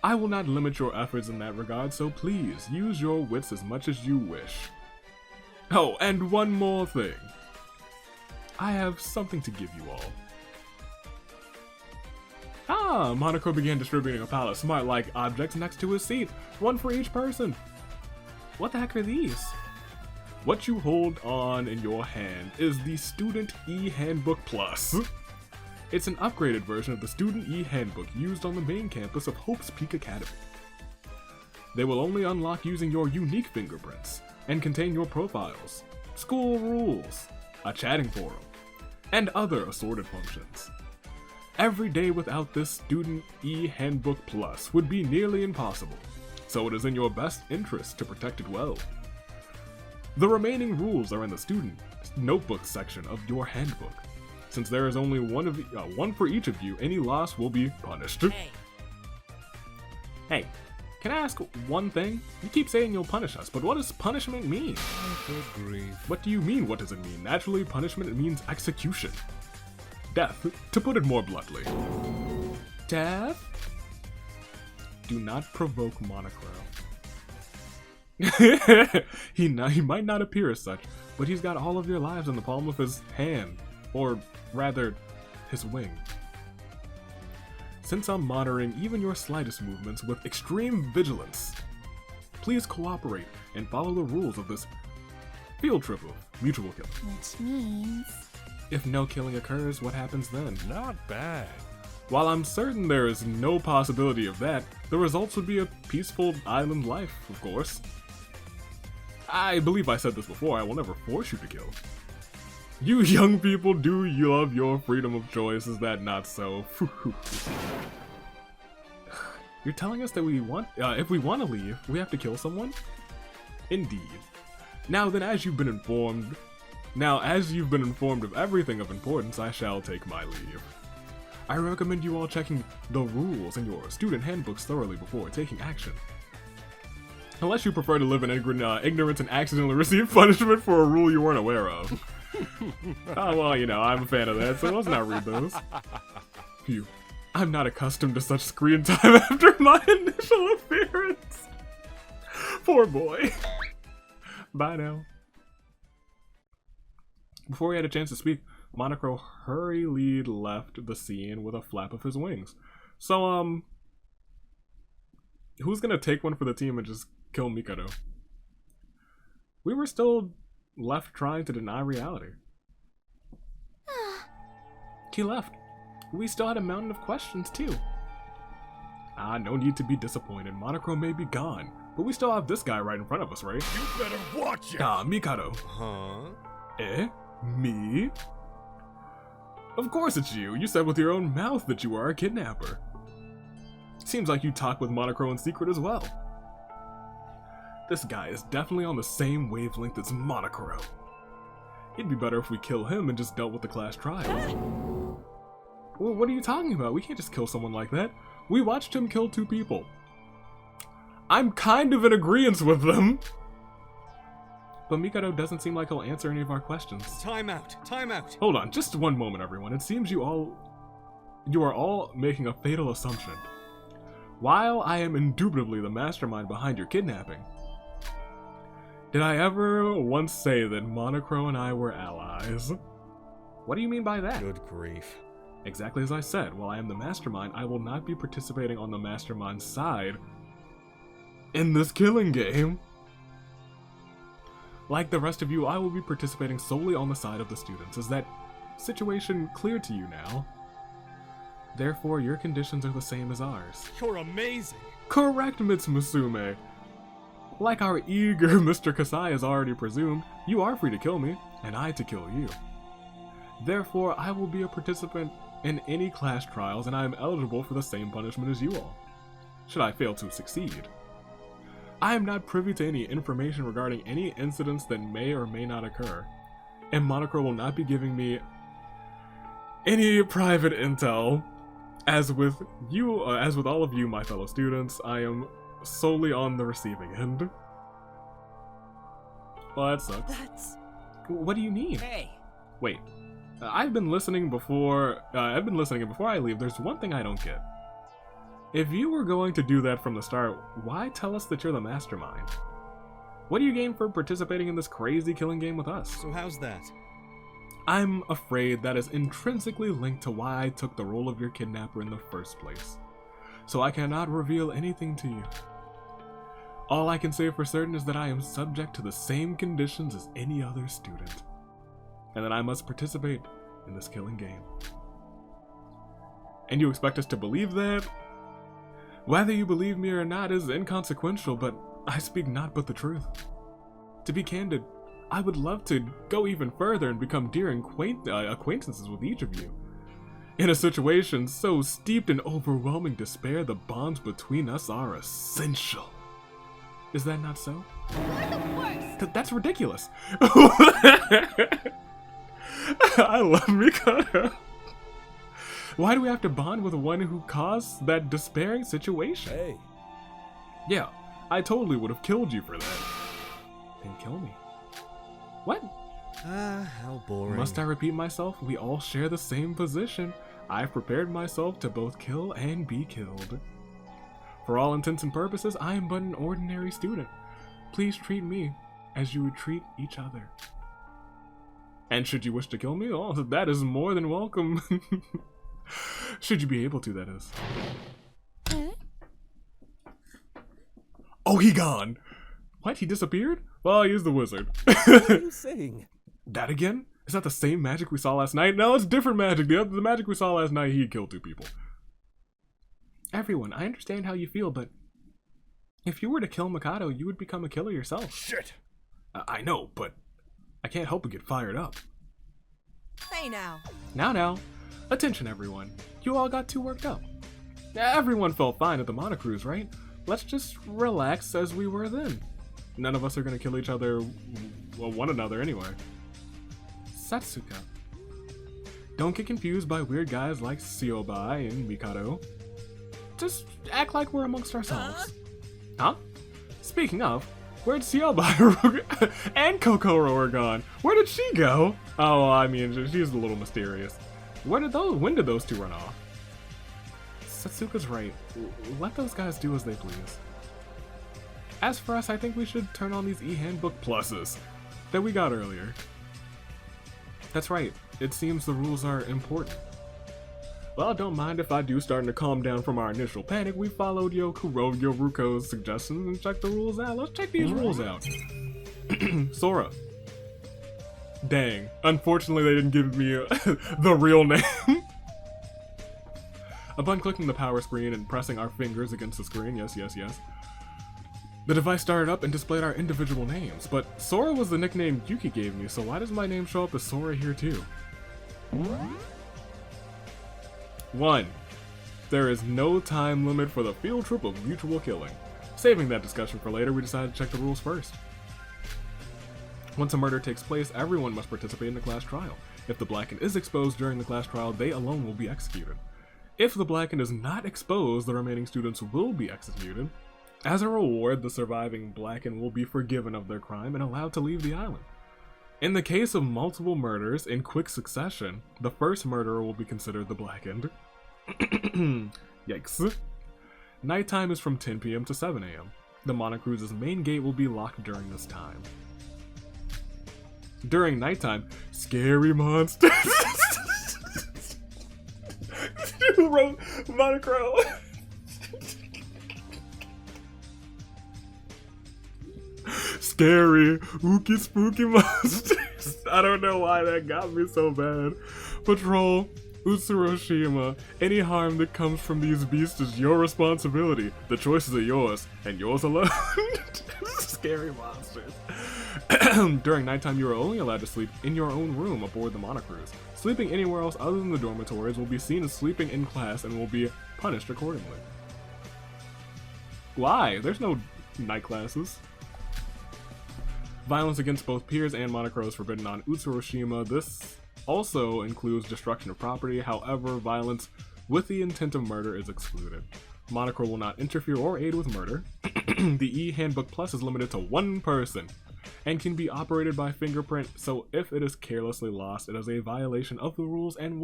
I will not limit your efforts in that regard, so please use your wits as much as you wish. Oh, and one more thing. I have something to give you all. Monaco began distributing a pile of smart-like objects next to his seat, one for each person. What the heck are these? What you hold on in your hand is the Student E-Handbook Plus. It's an upgraded version of the Student E-Handbook used on the main campus of Hope's Peak Academy. They will only unlock using your unique fingerprints and contain your profiles, school rules, a chatting forum, and other assorted functions. Every day without this Student E-Handbook Plus would be nearly impossible, so it is in your best interest to protect it well. The remaining rules are in the student notebook section of your handbook. Since there is only one for each of you, any loss will be punished. Hey, can I ask one thing? You keep saying you'll punish us, but what does punishment mean? Oh, good grief. What do you mean, what does it mean? Naturally, punishment means execution. Death, to put it more bluntly. Death? Do not provoke Monochrome. He might not appear as such, but he's got all of your lives in the palm of his hand, or rather, his wing. Since I'm monitoring even your slightest movements with extreme vigilance, please cooperate and follow the rules of this field trip of mutual killing. Which means... If no killing occurs, what happens then? Not bad. While I'm certain there is no possibility of that, the results would be a peaceful island life, of course. I believe I said this before, I will never force you to kill. You young people, do you love your freedom of choice? Is that not so? You're telling us that if we want to leave, we have to kill someone? Indeed. Now as you've been informed of everything of importance, I shall take my leave. I recommend you all checking the rules in your student handbooks thoroughly before taking action. Unless you prefer to live in ignorance and accidentally receive punishment for a rule you weren't aware of. Oh, well, you know, I'm a fan of that, so let's not read those. Phew. I'm not accustomed to such screen time after my initial appearance. Poor boy. Bye now. Before we had a chance to speak, Monocro hurriedly left the scene with a flap of his wings. So, who's gonna take one for the team and just kill Mikado? We were still left trying to deny reality. He left. We still had a mountain of questions, too. No need to be disappointed. Monochrome may be gone, but we still have this guy right in front of us, right? You better watch it! Mikado. Huh? Me? Of course it's you. You said with your own mouth that you are a kidnapper. Seems like you talk with Monochrome in secret as well. This guy is definitely on the same wavelength as Monochrome. It'd be better if we kill him and just dealt with the class trial. Well, what are you talking about? We can't just kill someone like that. We watched him kill 2 people. I'm kind of in agreement with them. But Mikado doesn't seem like he'll answer any of our questions. Time out! Time out! Hold on, just one moment, everyone. It seems you are all making a fatal assumption. While I am indubitably the mastermind behind your kidnapping, did I ever once say that Monochrome and I were allies? What do you mean by that? Good grief. Exactly as I said, while I am the mastermind, I will not be participating on the mastermind's side in this killing game. Like the rest of you, I will be participating solely on the side of the students. Is that situation clear to you now? Therefore, your conditions are the same as ours. You're amazing! Correct, Mitsume. Like our eager Mr. Kasai has already presumed, you are free to kill me, and I to kill you. Therefore, I will be a participant in any class trials, and I am eligible for the same punishment as you all, should I fail to succeed. I am not privy to any information regarding any incidents that may or may not occur, and Monochrome will not be giving me any private intel. As with you, as with all of you, my fellow students, I am solely on the receiving end. Well, that sucks. What do you mean? Hey! Wait. I've been listening before, and before I leave, there's one thing I don't get. If you were going to do that from the start, why tell us that you're the mastermind? What do you gain for participating in this crazy killing game with us? So how's that? I'm afraid that is intrinsically linked to why I took the role of your kidnapper in the first place. So I cannot reveal anything to you. All I can say for certain is that I am subject to the same conditions as any other student, and that I must participate in this killing game. And you expect us to believe that? Whether you believe me or not is inconsequential, but I speak not but the truth. To be candid, I would love to go even further and become dear acquaintances with each of you. In a situation so steeped in overwhelming despair, the bonds between us are essential. Is that not so? You're the worst! That's ridiculous. I love Mikado. Why do we have to bond with one who caused that despairing situation? Hey. Yeah, I totally would have killed you for that. Then kill me. What? How boring. Must I repeat myself? We all share the same position. I've prepared myself to both kill and be killed. For all intents and purposes, I am but an ordinary student. Please treat me as you would treat each other. And should you wish to kill me, oh, that is more than welcome. Should you be able to, that is. Oh, he gone. What? He disappeared? Well, he's the wizard. What are you saying? That again? Is that the same magic we saw last night? No, it's different magic. The magic we saw last night, he killed 2 people. Everyone, I understand how you feel, but if you were to kill Mikado, you would become a killer yourself. Shit! I know, but I can't help but get fired up. Hey now. Now. Attention, everyone. You all got too worked up. Everyone felt fine at the Monocruise, right? Let's just relax as we were then. None of us are gonna kill each other, well, one another anyway. Satsuka. Don't get confused by weird guys like Siobai and Mikado. Just act like we're amongst ourselves. Huh? Speaking of, Where'd Sioba and Kokoro are gone? Where did she go? Oh, I mean, she's a little mysterious. When did those two run off? Satsuka's right. Let those guys do as they please. As for us, I think we should turn on these e-handbook pluses that we got earlier. That's right. It seems the rules are important. Well, don't mind if I do, starting to calm down from our initial panic. We followed Yoruko's suggestions and checked the rules out. Let's check these rules out. Sora. Dang. Unfortunately, they didn't give me the real name. Upon clicking the power screen and pressing our fingers against the screen, yes, the device started up and displayed our individual names. But Sora was the nickname Yuki gave me, so why does my name show up as Sora here too? 1. There is no time limit for the field trip of mutual killing. Saving that discussion for later, we decided to check the rules first. Once a murder takes place, everyone must participate in the class trial. If the Blackened is exposed during the class trial, they alone will be executed. If the Blackened is not exposed, the remaining students will be executed. As a reward, the surviving Blackened will be forgiven of their crime and allowed to leave the island. In the case of multiple murders in quick succession, the first murderer will be considered the Blackened. Yikes. Nighttime is from 10 p.m. to 7 a.m. The Monocruise's main gate will be locked during this time. During nighttime, scary monsters. Who wrote Monochrome? Scary, ooky spooky monsters. I don't know why that got me so bad. Patrol Utsuroshima. Any harm that comes from these beasts is your responsibility. The choices are yours, and yours alone. Scary monsters. During nighttime, you are only allowed to sleep in your own room aboard the Monocruise. Sleeping anywhere else other than the dormitories will be seen as sleeping in class and will be punished accordingly. Why? There's no night classes. Violence against both peers and Monocro is forbidden on Utsuroshima. This also includes destruction of property. However, violence with the intent of murder is excluded. Monocro will not interfere or aid with murder. The E-Handbook Plus is limited to 1 person and can be operated by fingerprint, so if it is carelessly lost, it is a violation of the rules and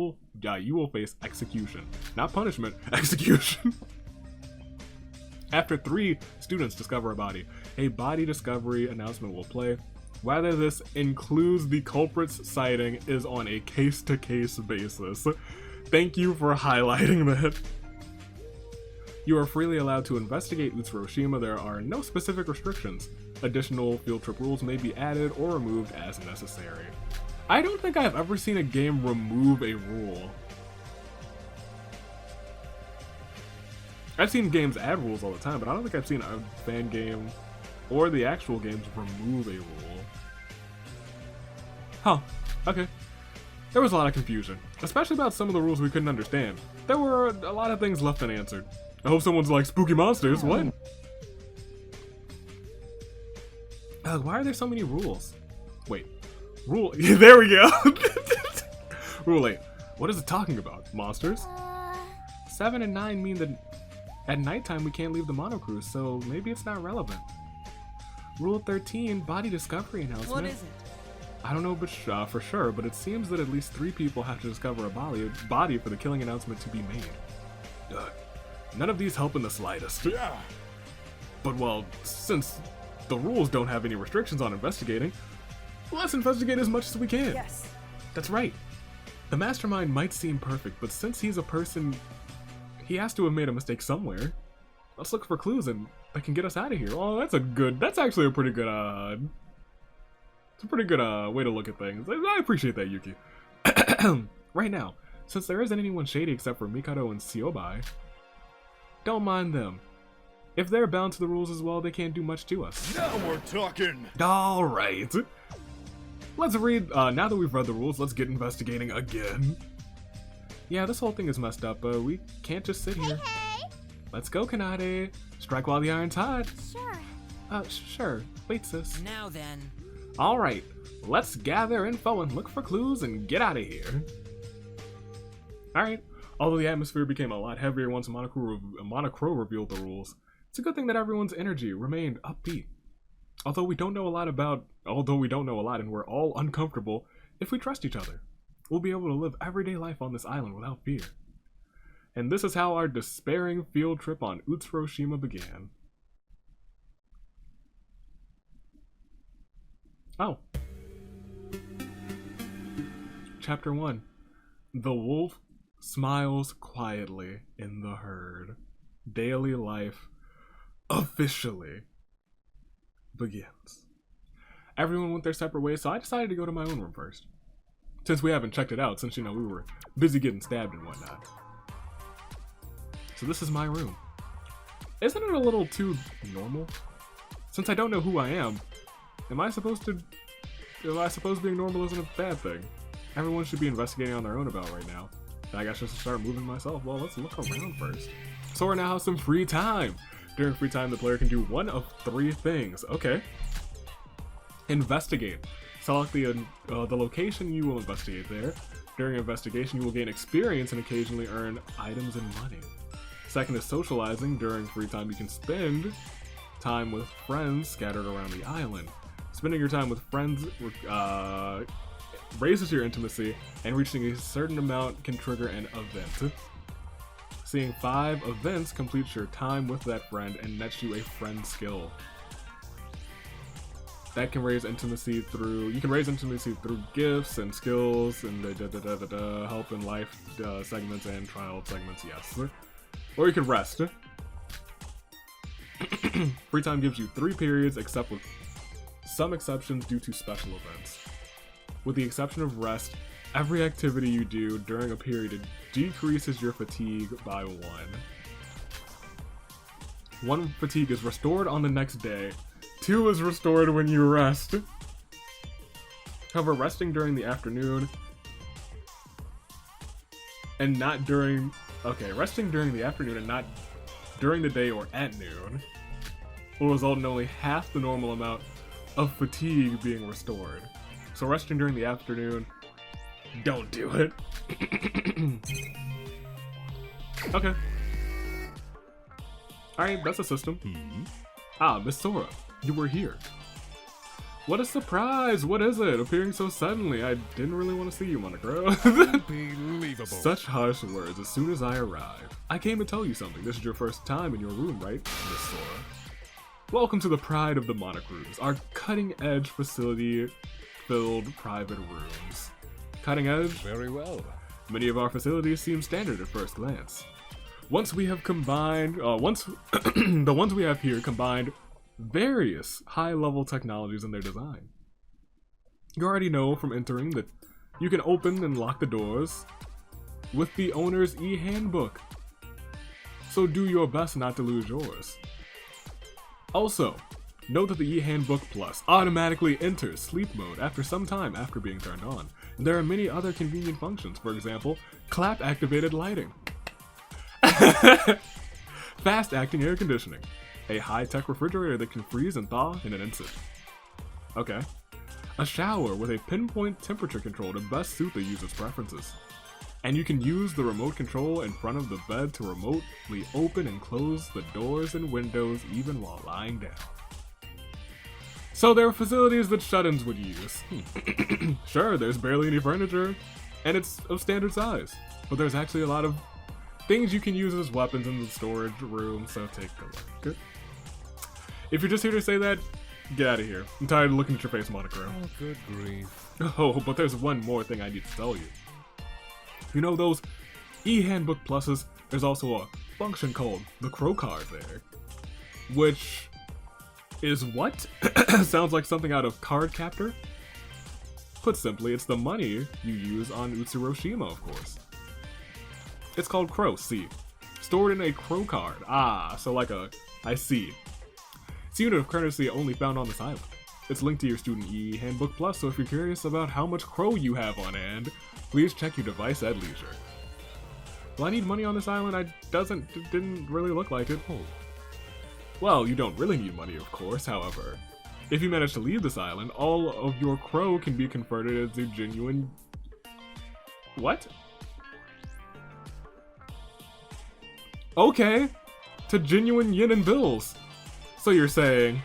you will face execution. Not punishment, execution. After 3 students discover a body discovery announcement will play. Whether this includes the culprit's sighting is on a case-to-case basis. Thank you for highlighting that. You are freely allowed to investigate Utsuroshima. There are no specific restrictions. Additional field trip rules may be added or removed as necessary. I don't think I've ever seen a game remove a rule. I've seen games add rules all the time, but I don't think I've seen a fan game or the actual games remove a rule. Huh, okay. There was a lot of confusion, especially about some of the rules we couldn't understand. There were a lot of things left unanswered. I hope someone's like, spooky monsters, what? Why are there so many rules? Wait, rule, there we go. Rule 8, what is it talking about? Monsters? 7 and 9 mean that at nighttime we can't leave the Monocruise, so maybe it's not relevant. Rule 13, body discovery announcement. What is it? I don't know for sure, but it seems that at least 3 people have to discover a body for the killing announcement to be made. None of these help in the slightest. Yeah. But well, since the rules don't have any restrictions on investigating, let's investigate as much as we can. Yes. That's right. The mastermind might seem perfect, but since he's a person, he has to have made a mistake somewhere. Let's look for clues that can get us out of here. Oh, that's actually a pretty good, it's a pretty good way to look at things. I appreciate that, Yuki. Right now, since there isn't anyone shady except for Mikado and Siobai, don't mind them. If they're bound to the rules as well, they can't do much to us. Now we're talking. Alright. Let's read, now that we've read the rules, let's get investigating again. Yeah, this whole thing is messed up, we can't just sit here. Hey! Let's go, Kanade. Strike while the iron's hot. Sure. Sure. Wait, sis. Now then. Alright, let's gather info and look for clues and get out of here. Alright, although the atmosphere became a lot heavier once Monocro revealed the rules, it's a good thing that everyone's energy remained upbeat. Although we don't know a lot and we're all uncomfortable, if we trust each other, we'll be able to live everyday life on this island without fear. And this is how our despairing field trip on Utsuroshima began. Oh. Chapter 1. The wolf smiles quietly in the herd. Daily life officially begins. Everyone went their separate ways, so I decided to go to my own room first. Since we haven't checked it out, since, you know, we were busy getting stabbed and whatnot. So this is my room. Isn't it a little too normal? Since I don't know who I am I supposed being normal isn't a bad thing? Everyone should be investigating on their own about right now. And I guess just to start moving myself, well, let's look around first. Sora now has some free time. During free time, the player can do one of 3 things. Okay. Investigate. Select the location you will investigate there. During investigation, you will gain experience and occasionally earn items and money. Second is socializing. During free time, you can spend time with friends scattered around the island. Spending your time with friends raises your intimacy, and reaching a certain amount can trigger an event. Seeing 5 events completes your time with that friend and nets you a friend skill. That can raise intimacy through, you can raise intimacy through gifts and skills and help in life segments and trial segments, yes. Or you can rest. Free time gives you 3 periods, except with some exceptions due to special events. With the exception of rest, every activity you do during a period decreases your fatigue by 1. 1 fatigue is restored on the next day. 2 is restored when you rest. However, resting during the afternoon and not during... Okay, resting during the afternoon and not during the day or at noon will result in only half the normal amount of fatigue being restored. So resting during the afternoon, don't do it. Okay. Alright, that's a system. Ah, Miss Sora, you were here. What a surprise! What is it? Appearing so suddenly. I didn't really want to see you, Monocro. Unbelievable. Such harsh words as soon as I arrived. I came to tell you something. This is your first time in your room, right, Miss Sora? Welcome to the pride of the Monocruise, our cutting-edge facility-filled private rooms. Cutting edge? Very well. Many of our facilities seem standard at first glance. Once we have combined, the ones we have here combined various high-level technologies in their design. You already know from entering that you can open and lock the doors with the owner's e-handbook. So do your best not to lose yours. Also, note that the e-handbook Plus automatically enters sleep mode after some time after being turned on. And there are many other convenient functions, for example, clap-activated lighting, fast-acting air conditioning, a high-tech refrigerator that can freeze and thaw in an instant. Okay. A shower with a pinpoint temperature control to best suit the user's preferences. And you can use the remote control in front of the bed to remotely open and close the doors and windows even while lying down. So there are facilities that shut-ins would use. Sure, there's barely any furniture, and it's of standard size. But there's actually a lot of things you can use as weapons in the storage room, so take a look. If you're just here to say that, get out of here. I'm tired of looking at your face, Monochrome. Oh, good grief. Oh, but there's one more thing I need to tell you. You know those e-handbook pluses? There's also a function called the Crow card there. Which is what? Sounds like something out of Card Captor? Put simply, it's the money you use on Utsuroshima, of course. It's called Crow, see. Stored in a Crow card. Ah, so like a... I see. It's a unit of currency only found on this island. It's linked to your Student E-Handbook Plus, so if you're curious about how much Crow you have on hand, please check your device at leisure. Will I need money on this island? It didn't really look like it. Oh. Well, you don't really need money, of course, however. If you manage to leave this island, all of your Crow can be converted as a genuine... What? Okay. To genuine yen and bills. So you're saying...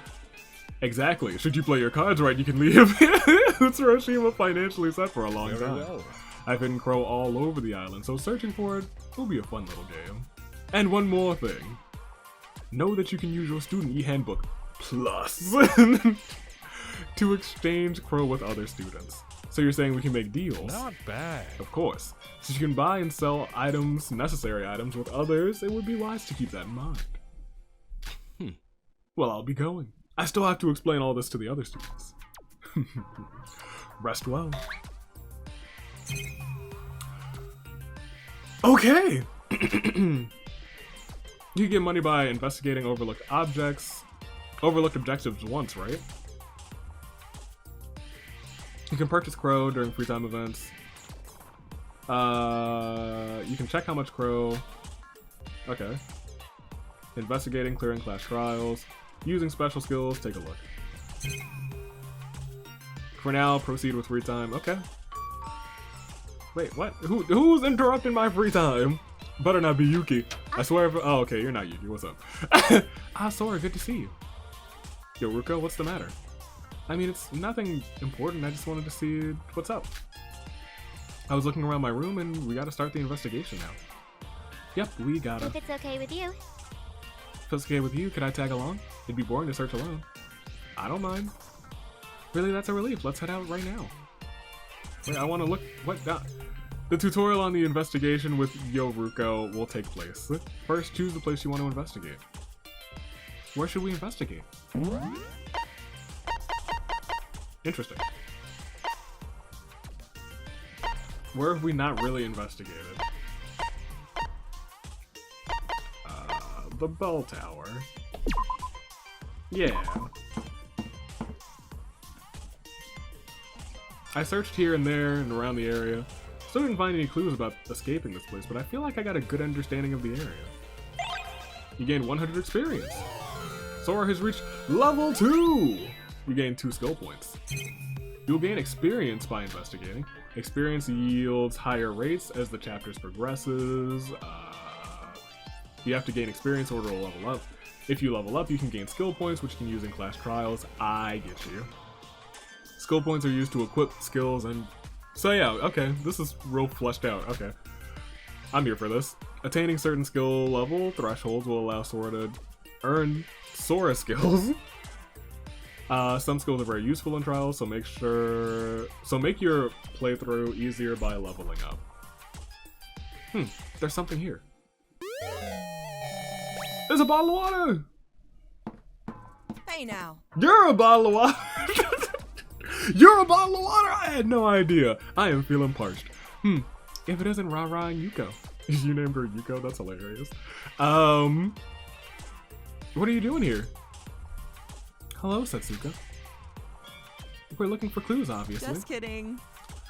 Exactly. Should you play your cards right, you can leave. Tsurushima financially set for a long Very time. well. I've hidden crow all over the island, so searching for it will be a fun little game. And one more thing. Know that you can use your student e-handbook plus to exchange crow with other students. So you're saying we can make deals? Not bad. Of course. Since you can buy and sell items, necessary items, with others, it would be wise to keep that in mind. Well, I'll be going. I still have to explain all this to the other students. Rest well. Okay! You can get money by investigating overlooked objects. Overlooked objectives once, right? You can purchase crow during free time events. You can check how much crow. Okay. Investigating, clearing class trials. Using special skills, take a look. For now, proceed with free time. Okay. Wait, what? Who's interrupting my free time? Better not be Yuki. I swear if— oh, okay, you're not Yuki. What's up? Sora, good to see you. Yo, Ruko, what's the matter? I mean, it's nothing important. I just wanted to see what's up. I was looking around my room and we gotta start the investigation now. Yep, we gotta. If it's okay with you. If it's okay with you, could I tag along? It'd be boring to search alone. I don't mind. Really, that's a relief. Let's head out right now. Wait, I want to look— what? The tutorial on the investigation with Yoruko will take place. First, choose the place you want to investigate. Where should we investigate? Interesting. Where have we not really investigated? The bell tower. Yeah. I searched here and there and around the area. Still didn't find any clues about escaping this place, but I feel like I got a good understanding of the area. You gain 100 experience. Sora has reached level 2! You gain 2 skill points. You'll gain experience by investigating. Experience yields higher rates as the chapters progresses. You have to gain experience in order to level up. If you level up, you can gain skill points, which you can use in class trials. I get you. Skill points are used to equip skills and— so yeah, okay, this is real fleshed out, okay. I'm here for this. Attaining certain skill level thresholds will allow Sora to earn Sora skills. Some skills are very useful in trials, so make your playthrough easier by leveling up. There's something here. There's a bottle of water! Hey now. You're a bottle of water! You're a bottle of water! I had no idea. I am feeling parched. If it isn't Ra-Ra and Yuko. You named her Yuko? That's hilarious. What are you doing here? Hello, Setsuka. We're looking for clues, obviously. Just kidding.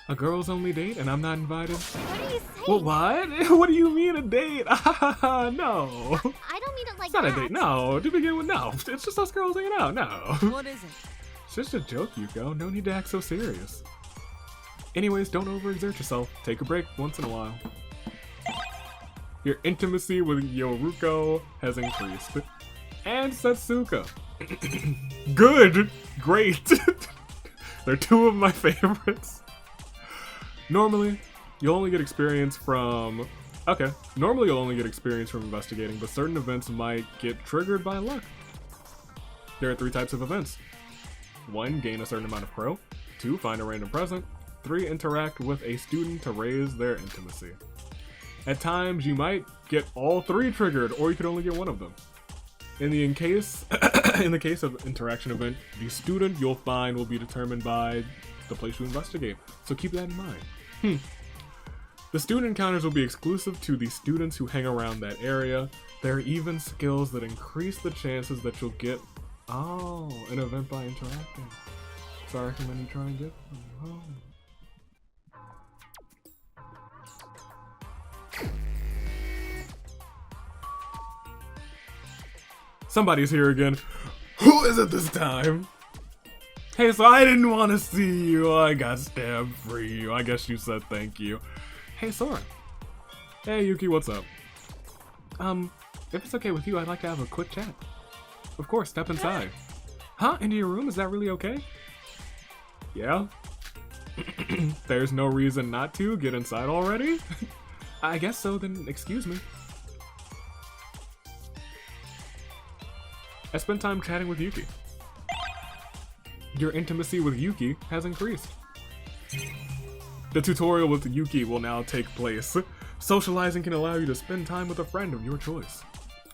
A girls only date and I'm not invited? What are you saying? Well, what? What do you mean a date? No. I don't mean it like It's not that. a date, no. To begin with, no. It's just us girls hanging out, no. What is it? It's just a joke, Yuko. No need to act so serious. Anyways, don't overexert yourself. Take a break once in a while. Your intimacy with Yoruko has increased. And Setsuka. Good! Great! They're 2 of my favorites. Normally, you'll only get experience from— okay, normally you'll only get experience from investigating, but certain events might get triggered by luck. There are 3 types of events. 1, gain a certain amount of crow. 2, find a random present. 3, interact with a student to raise their intimacy. At times, you might get all 3 triggered, or you could only get 1 of them. In the case of interaction event, the student you'll find will be determined by the place you investigate, so keep that in mind. The student encounters will be exclusive to the students who hang around that area. There are even skills that increase the chances that you'll get— oh, an event by interacting. So I recommend you try and get them. Oh. Somebody's here again. Who is it this time? Hey, so I didn't want to see you. I got stabbed for you. I guess you said thank you. Hey, Sora. Hey, Yuki, what's up? If it's okay with you, I'd like to have a quick chat. Of course, step inside. Huh? Into your room? Is that really okay? Yeah? There's no reason not to. Get inside already? I guess so, then excuse me. I spent time chatting with Yuki. Your intimacy with Yuki has increased. The tutorial with Yuki will now take place. Socializing can allow you to spend time with a friend of your choice.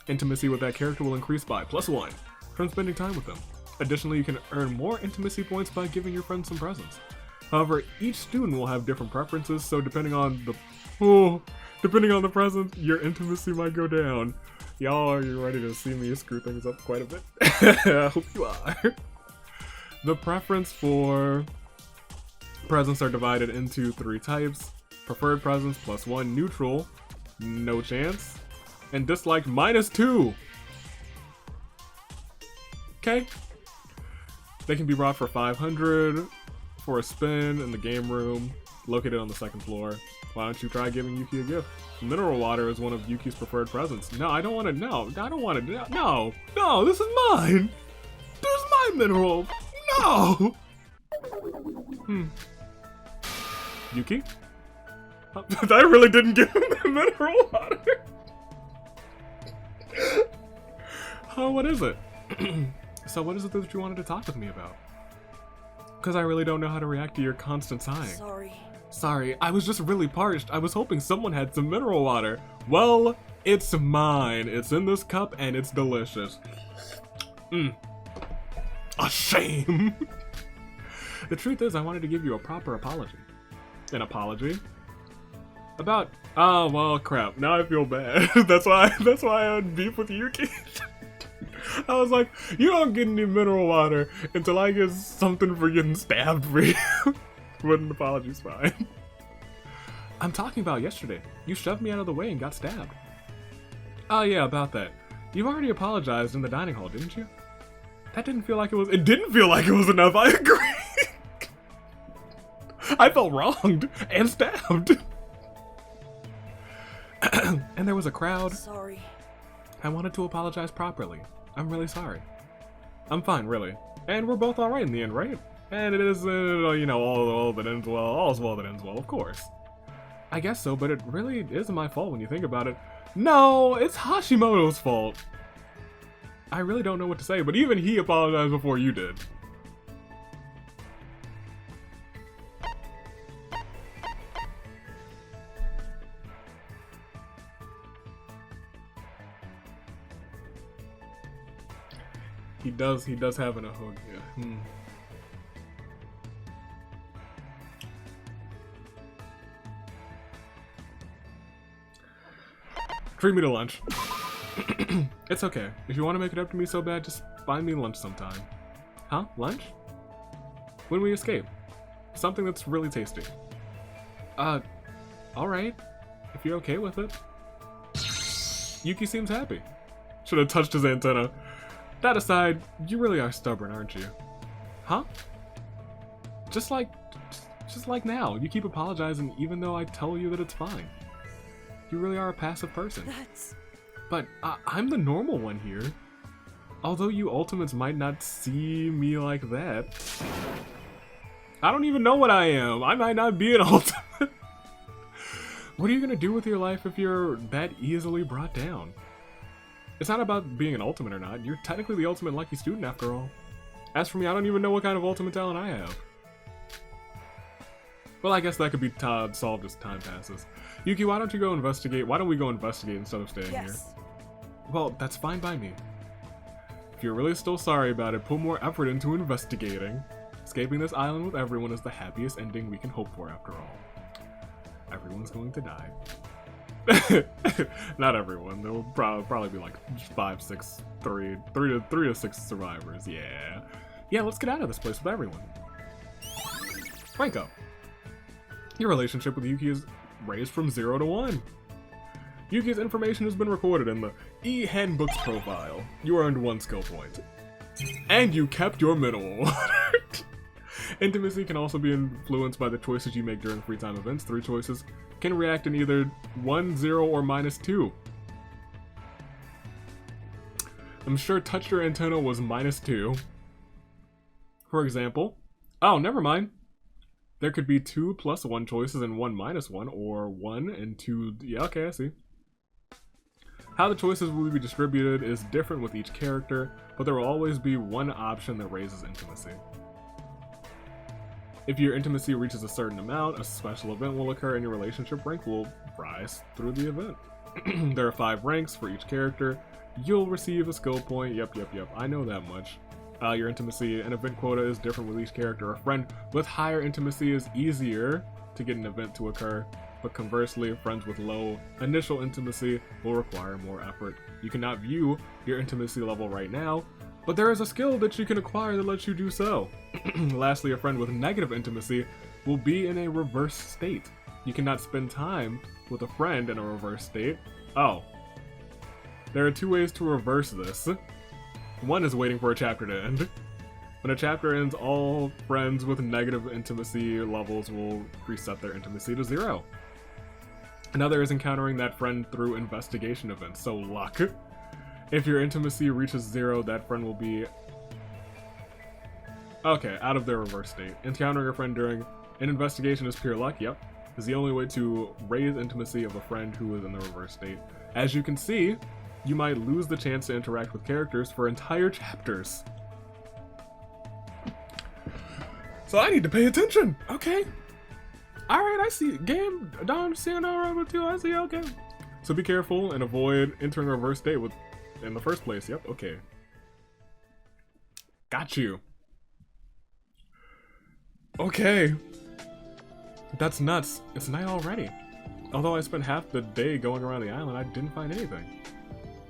Intimacy with that character will increase by +1 from spending time with them. Additionally, you can earn more intimacy points by giving your friends some presents. However, each student will have different preferences, so depending on the present, your intimacy might go down. Y'all, are you ready to see me screw things up quite a bit? I hope you are. The preference for presents are divided into 3 types. Preferred presents +1, neutral, no chance, and disliked -2. Okay. They can be brought for 500 for a spin in the game room, located on the 2nd floor. Why don't you try giving Yuki a gift? Mineral water is one of Yuki's preferred presents. No, I don't want to. No, I don't want to. No, no, this is mine. This is my mineral. No. Yuki? I really didn't give him the mineral water. Oh, what is it? So what is it that you wanted to talk with me about? Because I really don't know how to react to your constant sighing. Sorry, I was just really parched. I was hoping someone had some mineral water. Well, it's mine. It's in this cup and it's delicious. A shame. The truth is, I wanted to give you a proper apology. An apology? About, oh, well, crap. Now I feel bad. That's why I had beef with Yuki. I was like, you don't get any mineral water until I get something for getting stabbed for you. But an apology's fine. I'm talking about yesterday. You shoved me out of the way and got stabbed. Oh yeah, about that. You've already apologized in the dining hall, didn't you? That didn't feel like it was. It didn't feel like it was enough. I agree. I felt wronged and stabbed. And there was a crowd. Sorry. I wanted to apologize properly. I'm really sorry. I'm fine, really. And we're both alright in the end, right? And it is, you know, all that ends well. All's well that ends well, of course. I guess so, but it really isn't my fault when you think about it. No, it's Hashimoto's fault. I really don't know what to say, but even he apologized before you did. He does have an hook, yeah. Treat me to lunch. It's okay. If you want to make it up to me so bad, just find me lunch sometime. Huh? Lunch? When we escape. Something that's really tasty. Alright. If you're okay with it. Yuki seems happy. Should have touched his antenna. That aside, you really are stubborn, aren't you? Huh? Just like now. You keep apologizing even though I tell you that it's fine. You really are a passive person. But I'm the normal one here. Although you ultimates might not see me like that. I don't even know what I am. I might not be an ultimate. What are you gonna do with your life if you're that easily brought down? It's not about being an ultimate or not. You're technically the ultimate lucky student after all. As for me, I don't even know what kind of ultimate talent I have. Well, I guess that could be solved as time passes. Yuki, why don't you go investigate? Why don't we go investigate instead of staying here? Well, that's fine by me. If you're really still sorry about it, put more effort into investigating. Escaping this island with everyone is the happiest ending we can hope for after all. Everyone's going to die. Not everyone. There will probably be like 3 to 6 survivors. Yeah. Yeah, let's get out of this place with everyone. Franco. Your relationship with Yuki is raised from 0 to 1. Yuki's information has been recorded in the e-handbook's profile. You earned 1 skill point. And you kept your mineral water. Intimacy can also be influenced by the choices you make during free time events. 3 choices can react in either 1, 0, or -2. I'm sure touch your antenna was -2. For example, oh, never mind. There could be 2 plus 1 choices and 1 minus 1, or 1 and 2. Yeah, okay, I see. How the choices will be distributed is different with each character, but there will always be one option that raises intimacy. If your intimacy reaches a certain amount, a special event will occur and your relationship rank will rise through the event. There are 5 ranks for each character. You'll receive a skill point. Yep. I know that much. Your intimacy and event quota is different with each character. A friend with higher intimacy is easier to get an event to occur, but conversely, friends with low initial intimacy will require more effort. You cannot view your intimacy level right now, but there is a skill that you can acquire that lets you do so. Lastly, a friend with negative intimacy will be in a reverse state. You cannot spend time with a friend in a reverse state. Oh. There are 2 ways to reverse this. One is waiting for a chapter to end. When a chapter ends, all friends with negative intimacy levels will reset their intimacy to 0. Another is encountering that friend through investigation events, so luck. If your intimacy reaches 0, that friend will be... okay, out of their reverse state. Encountering a friend during an investigation is pure luck, yep. Is the only way to raise intimacy of a friend who is in the reverse state. As you can see, you might lose the chance to interact with characters for entire chapters. So I need to pay attention. Okay. Alright, I see. Game, Don, Danganronpa 2, I see, okay. So be careful and avoid entering a reverse state in the first place. Yep, okay. Got you. Okay. That's nuts. It's night already. Although I spent half the day going around the island, I didn't find anything.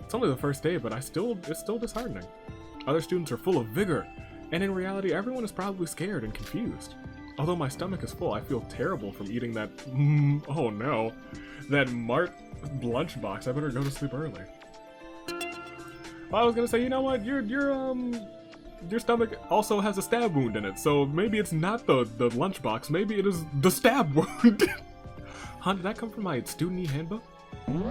It's only the first day, but it's still disheartening. Other students are full of vigor, and in reality, everyone is probably scared and confused. Although my stomach is full, I feel terrible from eating that, oh no, that Mart lunchbox. I better go to sleep early. Well, I was gonna say, you know what, your stomach also has a stab wound in it, so maybe it's not the lunchbox, maybe it is the stab wound. Huh, did that come from my student e-handbook?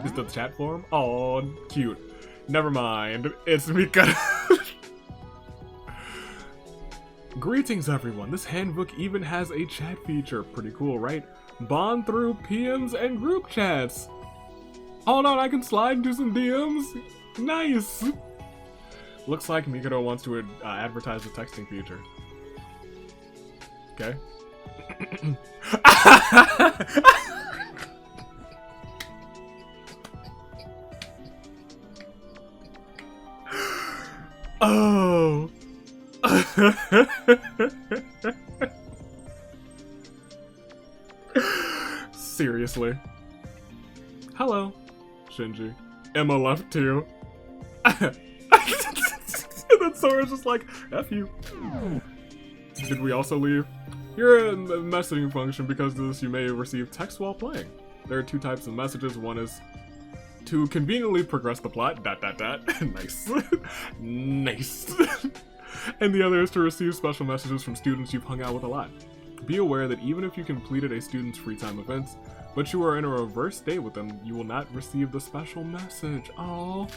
Is the chat forum? Oh, cute. Never mind, it's because... Greetings everyone, this handbook even has a chat feature. Pretty cool, right? Bond through PMs and group chats. Hold on, I can slide into some DMs? Nice! Looks like Mikado wants to advertise the texting feature. Okay. Oh! Seriously. Hello, Shinji. Emma left too. And then Sora's just like, F you. Did we also leave? You're in the messaging function. Because of this, you may receive text while playing. There are 2 types of messages. One is to conveniently progress the plot, ... Nice. Nice. And the other is to receive special messages from students you've hung out with a lot. Be aware that even if you completed a student's free time events, but you are in a reverse state with them, you will not receive the special message. Oh.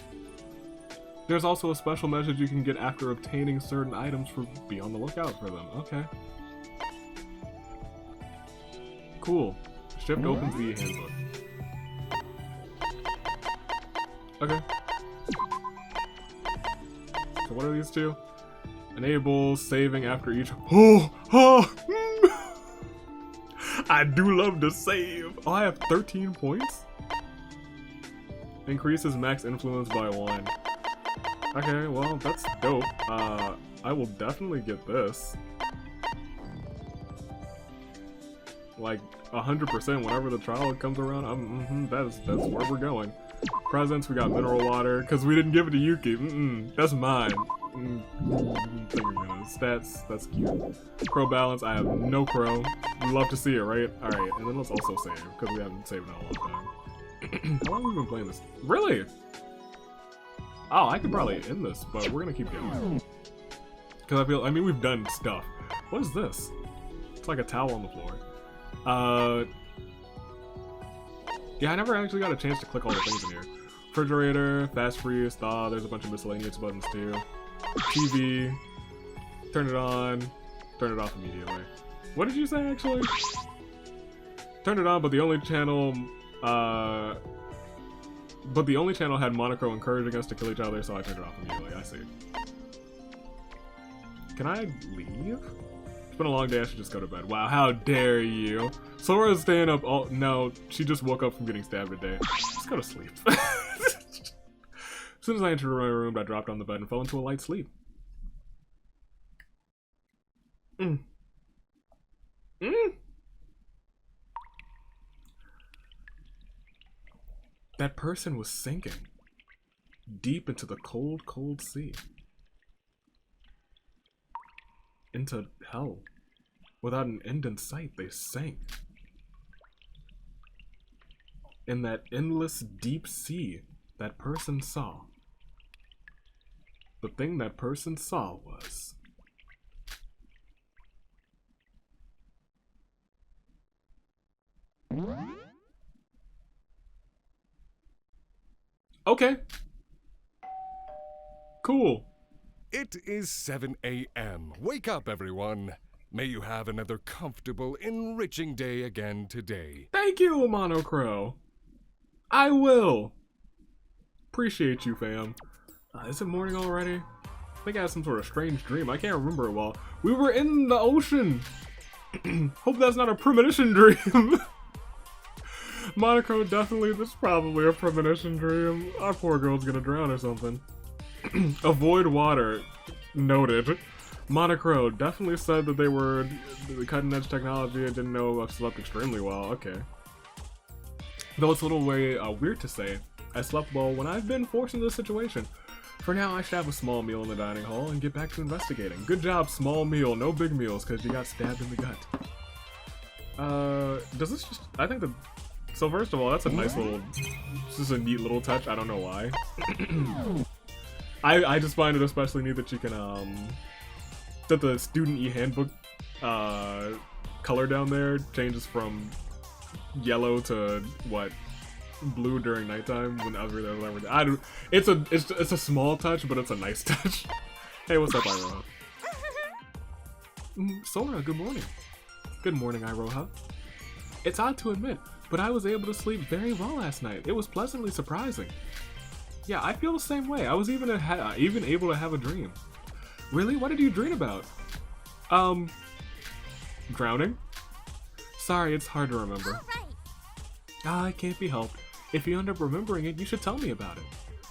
There's also a special message you can get after obtaining certain items. Be on the lookout for them. Okay. Cool. Shift opens the handbook. Okay. So what are these 2? Enable saving after each. I do love to save. Oh, I have 13 points. Increases max influence by 1. Okay, well, that's dope. I will definitely get this. Like 100% whenever the trial comes around. That's where we're going. Presents, we got mineral water, because we didn't give it to Yuki. That's mine. Stats, that's cute. Crow balance, I have no crow. Love to see it, right? Alright, and then let's also save, because we haven't saved in a long time. How long have we been playing this? Really? Oh, I could probably end this, but we're gonna keep going. Because I mean, we've done stuff. What is this? It's like a towel on the floor. Yeah, I never actually got a chance to click all the things in here. Refrigerator, fast freeze, thaw, there's a bunch of miscellaneous buttons too. TV, turn it on, Turn it off immediately. What did you say, actually? Turned it on, but the only channel, had Monochrome encouraging us to kill each other, so I turned it off immediately. I see. Can I leave? It's been a long day, I should just go to bed. Wow, how dare you? Sora's staying up all- no, she just woke up from getting stabbed today. Just go to sleep. As soon as I entered my room, I dropped on the bed and fell into a light sleep. That person was sinking deep into the cold, cold sea. Into hell. Without an end in sight, they sank. In that endless deep sea, that person saw. The thing that person saw was... Okay. Cool. It is 7 a.m. Wake up, everyone. May you have another comfortable, enriching day again today. Thank you, Monocro. I will. Appreciate you, fam. Is it morning already? I think I had some sort of strange dream. I can't remember it well. We were in the ocean. Hope that's not a premonition dream. Monochrome, definitely, this is probably a premonition dream. Our poor girl's gonna drown or something. Avoid water. Noted. Monochrome definitely said that they were the cutting edge technology and didn't know I've slept extremely well. Okay. Though it's a little way weird to say, I slept well when I've been forced into this situation. For now, I should have a small meal in the dining hall and get back to investigating. Good job, small meal, no big meals, because you got stabbed in the gut. Does this just... I think the... So first of all, that's a nice little... This is a neat little touch, I don't know why. I just find it especially neat that you can, that the student e-handbook, color down there changes from yellow to, what, blue during nighttime whenever there's ever... I don't... It's a small touch, but it's a nice touch. Hey, what's up, Iroha? Sora, good morning. Good morning, Iroha. It's odd to admit, but I was able to sleep very well last night. It was pleasantly surprising. Yeah, I feel the same way. I was even able to have a dream. Really? What did you dream about? Drowning? Sorry, it's hard to remember. Ah, it can't be helped. If you end up remembering it, you should tell me about it.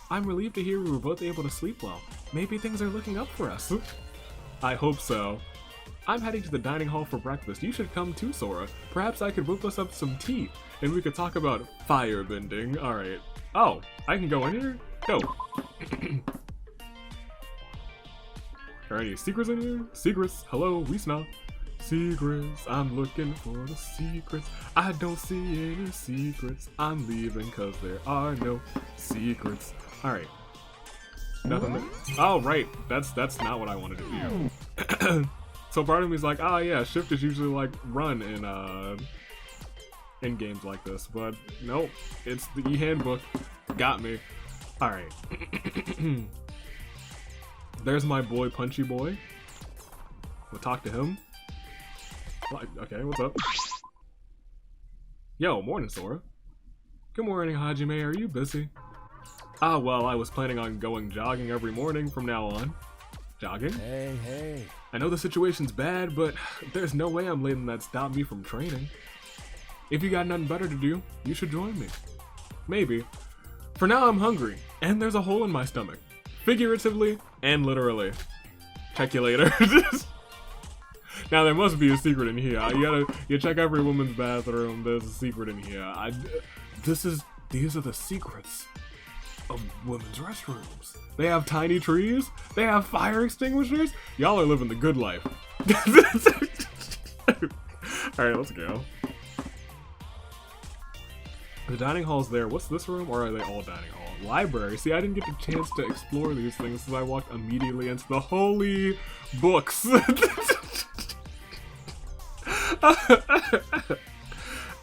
I'm relieved to hear we were both able to sleep well. Maybe things are looking up for us. I hope so. I'm heading to the dining hall for breakfast. You should come too, Sora. Perhaps I could whip us up some tea, and we could talk about firebending. Alright. Oh, I can go in here? Go. Are any secrets in here? Secrets. Hello, we smell. Secrets. I'm looking for the secrets. I don't see any secrets. I'm leaving cause there are no secrets. Alright. Nothing there. Oh, right. That's not what I wanted to do. So part of me is like, ah, yeah, shift is usually like run in games like this, but nope, it's the e-handbook. Got me. Alright. There's my boy, Punchy Boy. We'll talk to him. Okay, what's up? Yo, morning, Sora. Good morning, Hajime. Are you busy? Ah, well, I was planning on going jogging every morning from now on. Jogging? Hey. I know the situation's bad, but there's no way I'm letting that stop me from training. If you got nothing better to do, you should join me. Maybe. For now, I'm hungry, and there's a hole in my stomach. Figuratively and literally. Check you later. Now, there must be a secret in here. You check every woman's bathroom, there's a secret in here. These are the secrets of women's restrooms. They have tiny trees. They have fire extinguishers. Y'all are living the good life. Alright, let's go. The dining hall's there. What's this room, or are they all dining hall? Library. See, I didn't get the chance to explore these things, so I walked immediately into the holy books.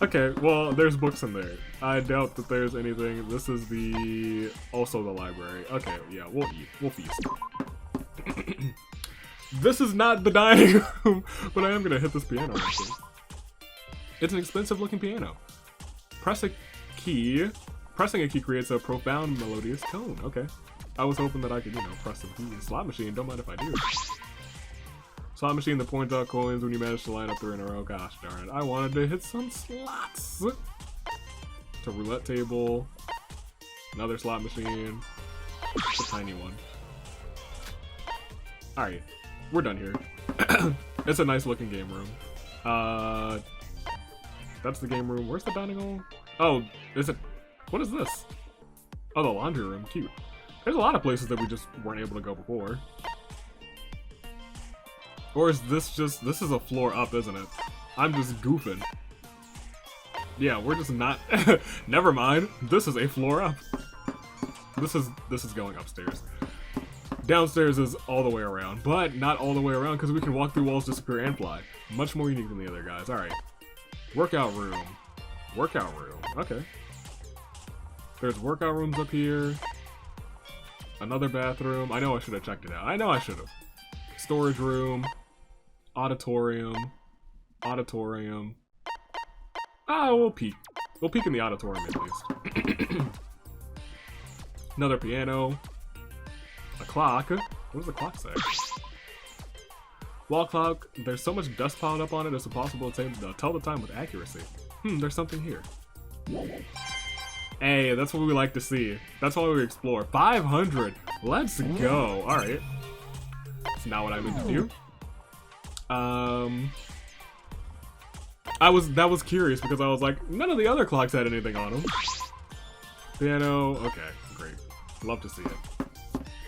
Okay, well, there's books in there. I doubt that there's anything. This is also the library. Okay, yeah, we'll eat. We'll feast. This is not the dining room, but I am gonna hit this piano real quick. It's an expensive looking piano. Press a key. Pressing a key creates a profound melodious tone. Okay. I was hoping that I could, press some keys. Slot machine, don't mind if I do. Slot machine that points out coins when you manage to line up 3 in a row. Gosh darn it. I wanted to hit some slots. It's a roulette table. Another slot machine. It's a tiny one. Alright. We're done here. It's a nice looking game room. That's the game room. Where's the dining hall? Oh, is it? What is this? Oh, the laundry room. Cute. There's a lot of places that we just weren't able to go before. Or is this just... This is a floor up, isn't it? I'm just goofing. Yeah, we're just not... Never mind. This is a floor up. This is going upstairs. Downstairs is all the way around, but not all the way around because we can walk through walls, disappear, and fly. Much more unique than the other guys. Alright. Workout room. Workout room. Okay. There's workout rooms up here. Another bathroom. I know I should have checked it out. I know I should have. Storage room. Auditorium. Auditorium. Ah, we'll peek. We'll peek in the auditorium at least. Another piano. A clock. What does the clock say? Wall clock. There's so much dust piled up on it, it's impossible to tell the time with accuracy. There's something here. Hey, that's what we like to see. That's why we explore. 500! Let's go! Alright. That's not what I meant to do. That was curious because I was like, none of the other clocks had anything on them. Piano, okay, great. Love to see it.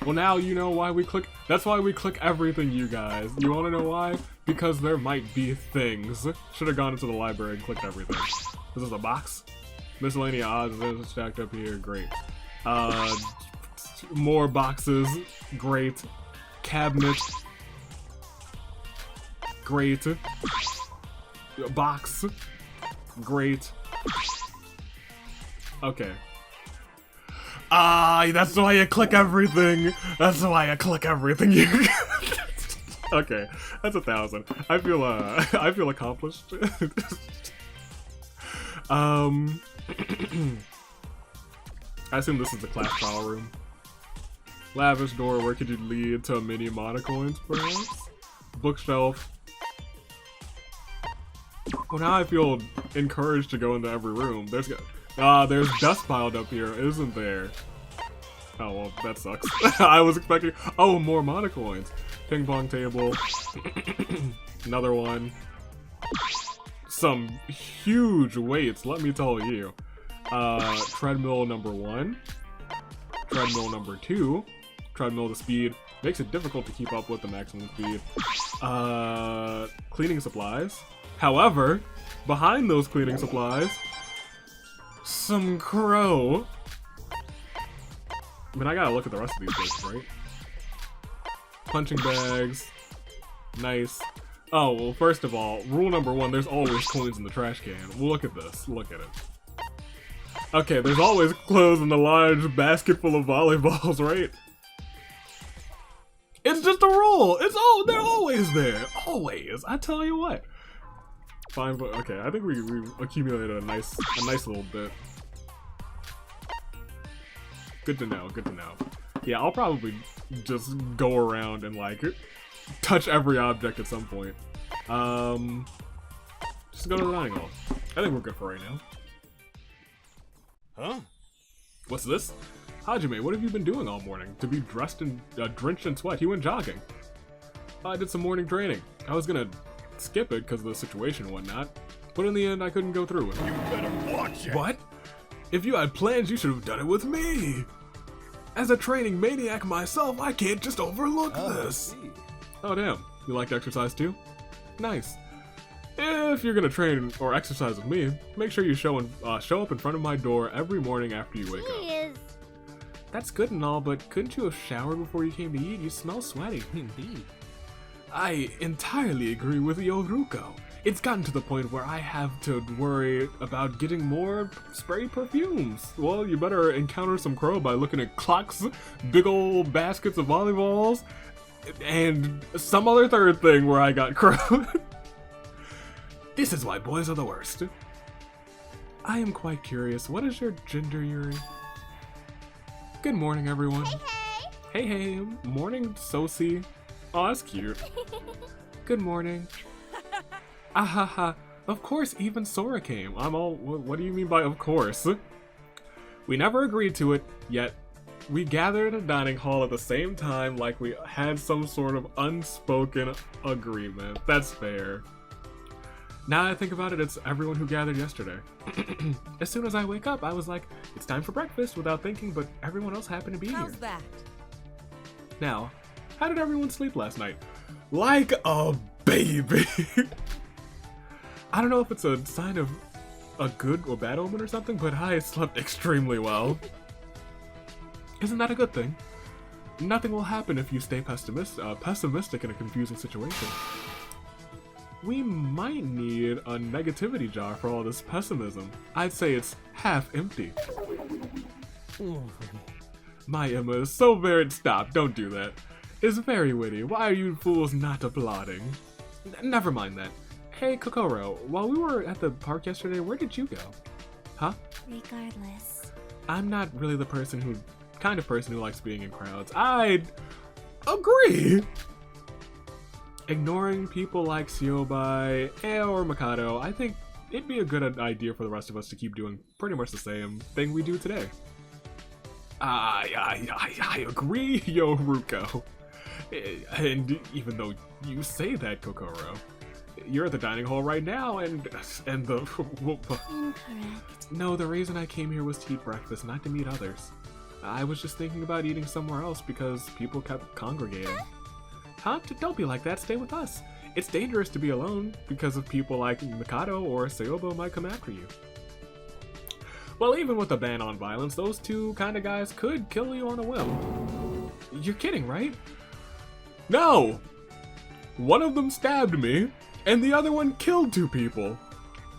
Well, now you know why we click. That's why we click everything, you guys. You want to know why? Because there might be things. Should have gone into the library and clicked everything. This is a box. Miscellaneous odds is stacked up here. Great. More boxes. Great. Cabinet. Great. Box. Great. Okay. That's why you click everything. That's why I click everything. Okay, that's 1,000. I feel accomplished. I assume this is the class trial room. Lavish door. Where could you lead to mini monocoins, perhaps? Bookshelf. Oh, now I feel encouraged to go into every room. There's dust piled up here, isn't there? Oh, well, that sucks. I was expecting... Oh, more monocoins. Ping pong table. Another one. Some huge weights, let me tell you. Treadmill number 1. Treadmill number 2. Treadmill to speed. Makes it difficult to keep up with the maximum speed. Cleaning supplies. However, behind those cleaning supplies... Some crow. I mean, I gotta look at the rest of these places, right? Punching bags. Nice. Oh, well, first of all, rule number 1, there's always coins in the trash can. Well, look at this. Look at it. Okay, there's always clothes in the large basket full of volleyballs, right? It's just a rule. They're always there. Always. I tell you what. Fine, but okay, I think we've accumulated a nice little bit. Good to know, good to know. Yeah, I'll probably just go around and like touch every object at some point. Just go to the dining hall. I think we're good for right now. Huh? What's this? Hajime, what have you been doing all morning? To be dressed and drenched in sweat, you went jogging. I did some morning training. I was gonna skip it because of the situation and whatnot, but in the end I couldn't go through with it. You better watch it! What? If you had plans, you should have done it with me! As a training maniac myself, I can't just overlook this! Oh damn, you like to exercise too? Nice. If you're gonna train or exercise with me, make sure you show up in front of my door every morning after you wake up. That's good and all, but couldn't you have showered before you came to eat? You smell sweaty. Indeed. I entirely agree with Yoruko. It's gotten to the point where I have to worry about getting more spray perfumes. Well, you better encounter some crow by looking at clocks, big old baskets of volleyballs, and some other third thing where I got crowed. This is why boys are the worst. I am quite curious, what is your gender, Yuri? Good morning, everyone. Hey, hey. Morning, Sosie. Oh, that's cute. Good morning. Ahaha. Of course, even Sora came. I'm all, what do you mean by of course? We never agreed to it, yet we gathered in a dining hall at the same time like we had some sort of unspoken agreement. That's fair. Now that I think about it, it's everyone who gathered yesterday. As soon as I wake up, I was like, it's time for breakfast without thinking, but everyone else happened to be How's here. that? Now, how did everyone sleep last night? Like a baby! I don't know if it's a sign of a good or bad omen or something, but I slept extremely well. Isn't that a good thing? Nothing will happen if you stay pessimistic in a confusing situation. We might need a negativity jar for all this pessimism. I'd say it's half empty. My Emma is so very— stop, don't do that. It's very witty. Why are you fools not applauding? Never mind that. Hey, Kokoro, while we were at the park yesterday, where did you go? Huh? Regardless. I'm not really the kind of person who likes being in crowds. I'd agree! Ignoring people like Siobai or Mikado, I think it'd be a good idea for the rest of us to keep doing pretty much the same thing we do today. I agree, Yoruko. And even though you say that, Kokoro, you're at the dining hall right now, and the— Incorrect. No, the reason I came here was to eat breakfast, not to meet others. I was just thinking about eating somewhere else because people kept congregating. Huh? Don't be like that, stay with us. It's dangerous to be alone because of people like Mikado or Sayobo might come after you. Well, even with a ban on violence, those two kind of guys could kill you on a whim. You're kidding, right? No! One of them stabbed me, and the other one killed two people.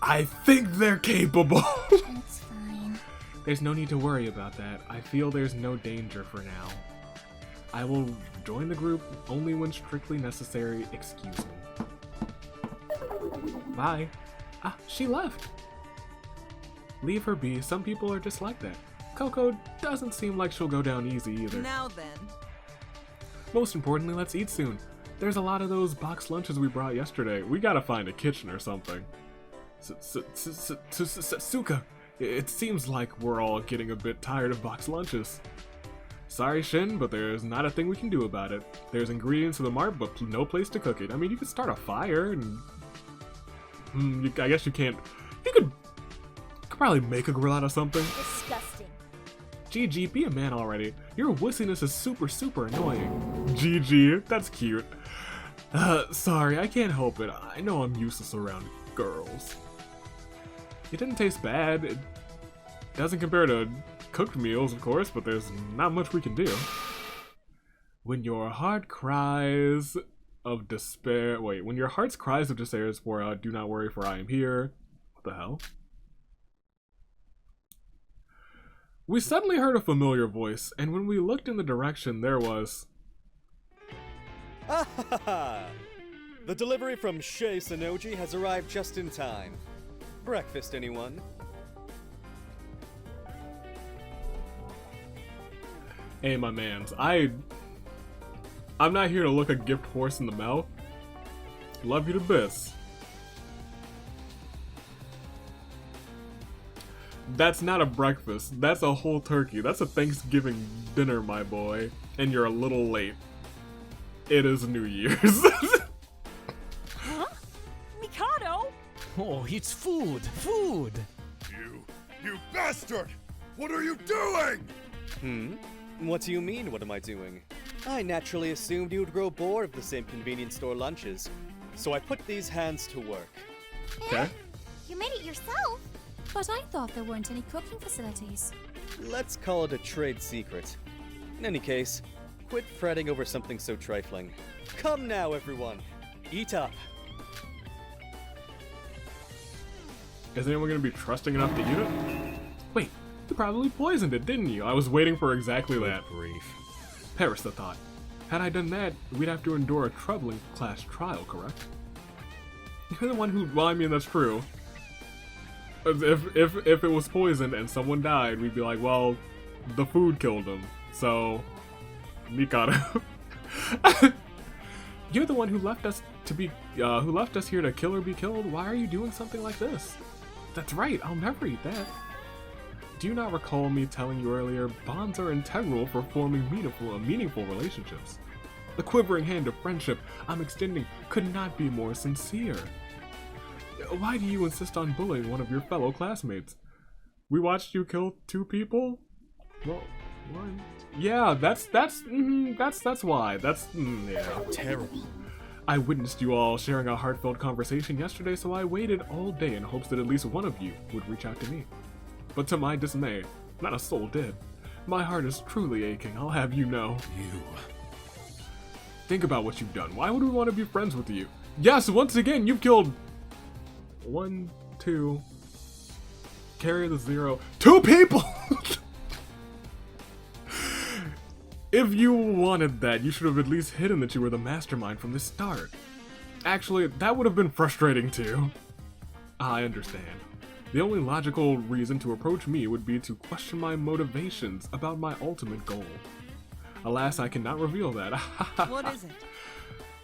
I think they're capable. It's fine. There's no need to worry about that. I feel there's no danger for now. I will join the group only when strictly necessary. Excuse me. Bye. Ah, she left. Leave her be. Some people are just like that. Coco doesn't seem like she'll go down easy either. Now then. Most importantly, let's eat soon. There's a lot of those box lunches we brought yesterday. We gotta find a kitchen or something. Suka, it seems like we're all getting a bit tired of box lunches. Sorry, Shin, but there's not a thing we can do about it. There's ingredients in the mart, but no place to cook it. I mean, you could start a fire and— I guess you can't— you could probably make a grill out of something. Disgusting. GG, be a man already. Your wussiness is super annoying. GG, that's cute. Sorry, I can't help it. I know I'm useless around girls. It didn't taste bad. It doesn't compare to cooked meals, of course, but there's not much we can do. When your heart cries of despair— wait, when your heart's cries of despair is poured out, do not worry, for I am here. What the hell? We suddenly heard a familiar voice, and when we looked in the direction, there was— Ah ha ha! The delivery from Shei Sonoji has arrived just in time. Breakfast, anyone? Hey, my mans, I'm not here to look a gift horse in the mouth. Love you to bits. That's not a breakfast. That's a whole turkey. That's a Thanksgiving dinner, my boy. And you're a little late. It is New Year's. Huh? Mikado? Oh, it's food! Food! You bastard! What are you doing? What do you mean, what am I doing? I naturally assumed you would grow bored of the same convenience store lunches. So I put these hands to work. Okay. You made it yourself? But I thought there weren't any cooking facilities. Let's call it a trade secret. In any case, quit fretting over something so trifling. Come now, everyone. Eat up. Is anyone gonna be trusting enough to eat it? Wait, you probably poisoned it, didn't you? I was waiting for exactly that. Grief. Perish the thought. Had I done that, we'd have to endure a troubling class trial, correct? You're the one who, well, I mean, that's true. If it was poisoned and someone died, we'd be like, well, the food killed him, so Mikado. You're the one who left us here to kill or be killed. Why are you doing something like this? That's right, I'll never eat that. Do you not recall me telling you earlier, bonds are integral for forming meaningful relationships? The quivering hand of friendship I'm extending could not be more sincere. Why do you insist on bullying one of your fellow classmates? We watched you kill 2 people? Well, one. Yeah, that's why. Yeah. Terrible. I witnessed you all sharing a heartfelt conversation yesterday, so I waited all day in hopes that at least one of you would reach out to me. But to my dismay, not a soul did. My heart is truly aching, I'll have you know. You. Think about what you've done. Why would we want to be friends with you? Yes, once again, you've killed 1, 2, carry the 0, 2 people! If you wanted that, you should have at least hidden that you were the mastermind from the start. Actually, that would have been frustrating too. I understand. The only logical reason to approach me would be to question my motivations about my ultimate goal. Alas, I cannot reveal that. What is it?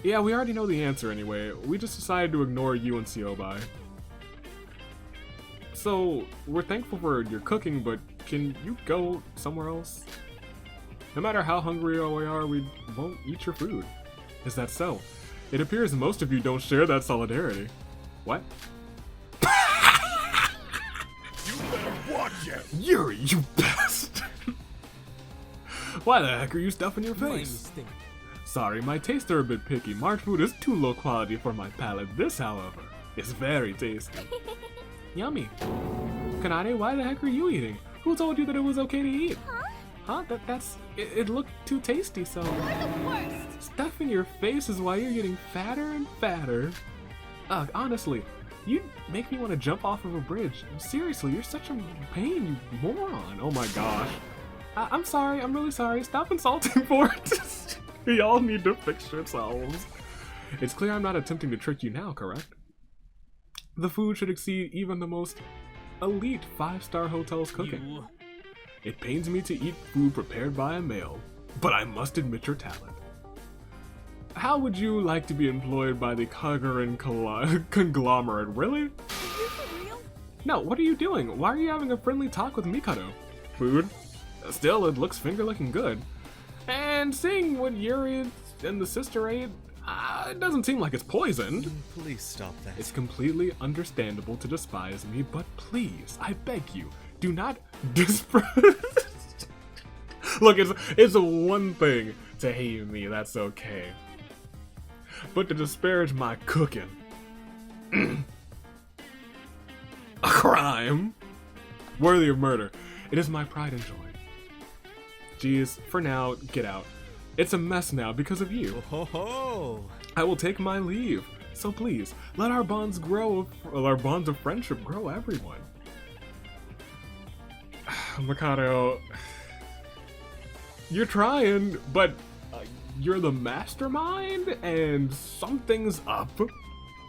Yeah, we already know the answer anyway. We just decided to ignore you and Siobai. So, we're thankful for your cooking, but can you go somewhere else? No matter how hungry we are, we won't eat your food. Is that so? It appears most of you don't share that solidarity. What? You better watch it! Yuri, you bastard! Why the heck are you stuffing your My face? mistake. Sorry, my tastes are a bit picky. March food is too low quality for my palate. This, however, is very tasty. Yummy. Kanade, why the heck are you eating? Who told you that it was okay to eat? Huh? It looked too tasty, so... You're the worst! Stuffing your face is why you're getting fatter and fatter. Ugh, honestly, you make me want to jump off of a bridge. Seriously, you're such a pain, you moron. Oh my gosh. I'm sorry, I'm really sorry. Stop insulting Fort. We all need to fix yourselves. It's clear I'm not attempting to trick you now, correct? The food should exceed even the most elite 5-star hotel's cooking. You. It pains me to eat food prepared by a male, but I must admit your talent. How would you like to be employed by the Kagurun conglomerate, really? Are you for real? No, what are you doing? Why are you having a friendly talk with Mikado? Food? Still, it looks finger-licking good. And seeing what Yuri and the sister ate, it doesn't seem like it's poisoned. Please stop that. It's completely understandable to despise me, but please, I beg you, do not disparage. Look, it's a one thing to hate me, that's okay. But to disparage my cooking, a crime worthy of murder. It is my pride and joy. Geez, for now, get out. It's a mess now because of you. Ho ho! I will take my leave. So please, let our bonds grow, our bonds of friendship grow, everyone. Mikado, you're trying, but you're the mastermind, and something's up.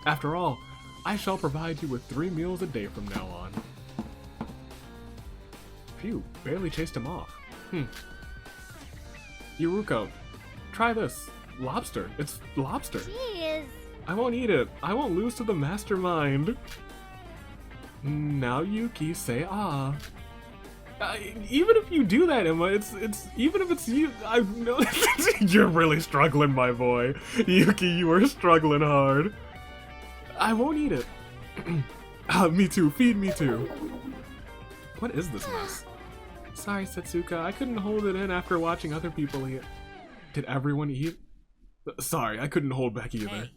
After all, I shall provide you with 3 meals a day from now on. Phew, barely chased him off. Yuruko, try this. Lobster. It's lobster. Jeez. I won't eat it. I won't lose to the mastermind. Now Yuki, say ah. Even if you do that, Emma, it's even if it's you, I know you're really struggling, my boy. Yuki, you are struggling hard. I won't eat it. Me too. Feed me too. What is this mess? Sorry, Setsuka. I couldn't hold it in after watching other people eat. Did everyone eat? Sorry, I couldn't hold back either. Hey.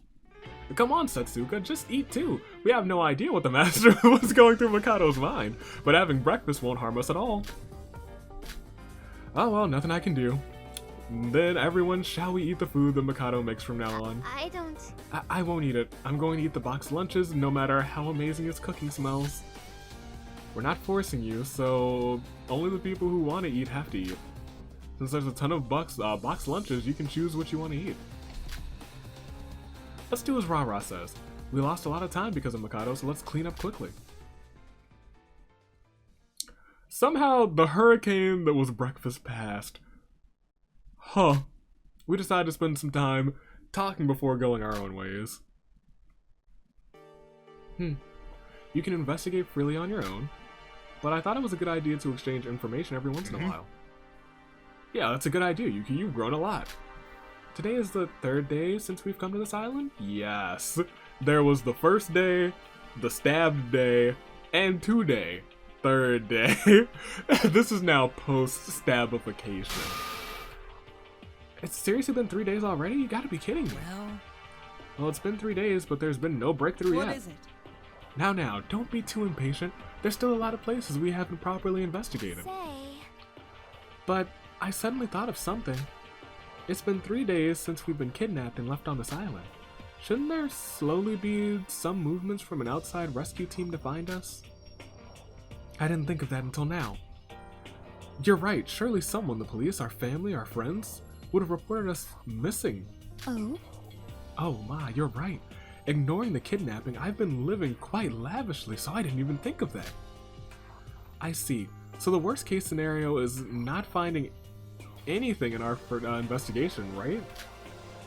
Come on, Setsuka, just eat too. We have no idea what the master was going through Mikado's mind, but having breakfast won't harm us at all. Oh well, nothing I can do. Then everyone, shall we eat the food that Mikado makes from now on? I don't... I won't eat it. I'm going to eat the boxed lunches, no matter how amazing its cooking smells. We're not forcing you, so only the people who want to eat have to eat. Since there's a ton of box lunches, you can choose what you want to eat. Let's do as Rara says. We lost a lot of time because of Mikado, so let's clean up quickly. Somehow, the hurricane that was breakfast passed. Huh. We decided to spend some time talking before going our own ways. You can investigate freely on your own, but I thought it was a good idea to exchange information every once in a while. Yeah, that's a good idea, Yuki. You've grown a lot. Today is the 3rd day since we've come to this island? Yes. There was the 1st day, the stabbed day, and today, 3rd day. This is now post-stabification. It's seriously been 3 days already? You gotta be kidding me. Well, it's been 3 days, but there's been no breakthrough yet. What is it? Now, don't be too impatient. There's still a lot of places we haven't properly investigated. But I suddenly thought of something. It's been 3 days since we've been kidnapped and left on this island. Shouldn't there slowly be some movements from an outside rescue team to find us? I didn't think of that until now. You're right, surely someone, the police, our family, our friends, would have reported us missing. Oh? Oh my, you're right. Ignoring the kidnapping, I've been living quite lavishly, so I didn't even think of that. I see. So the worst case scenario is not finding anything in our investigation, right?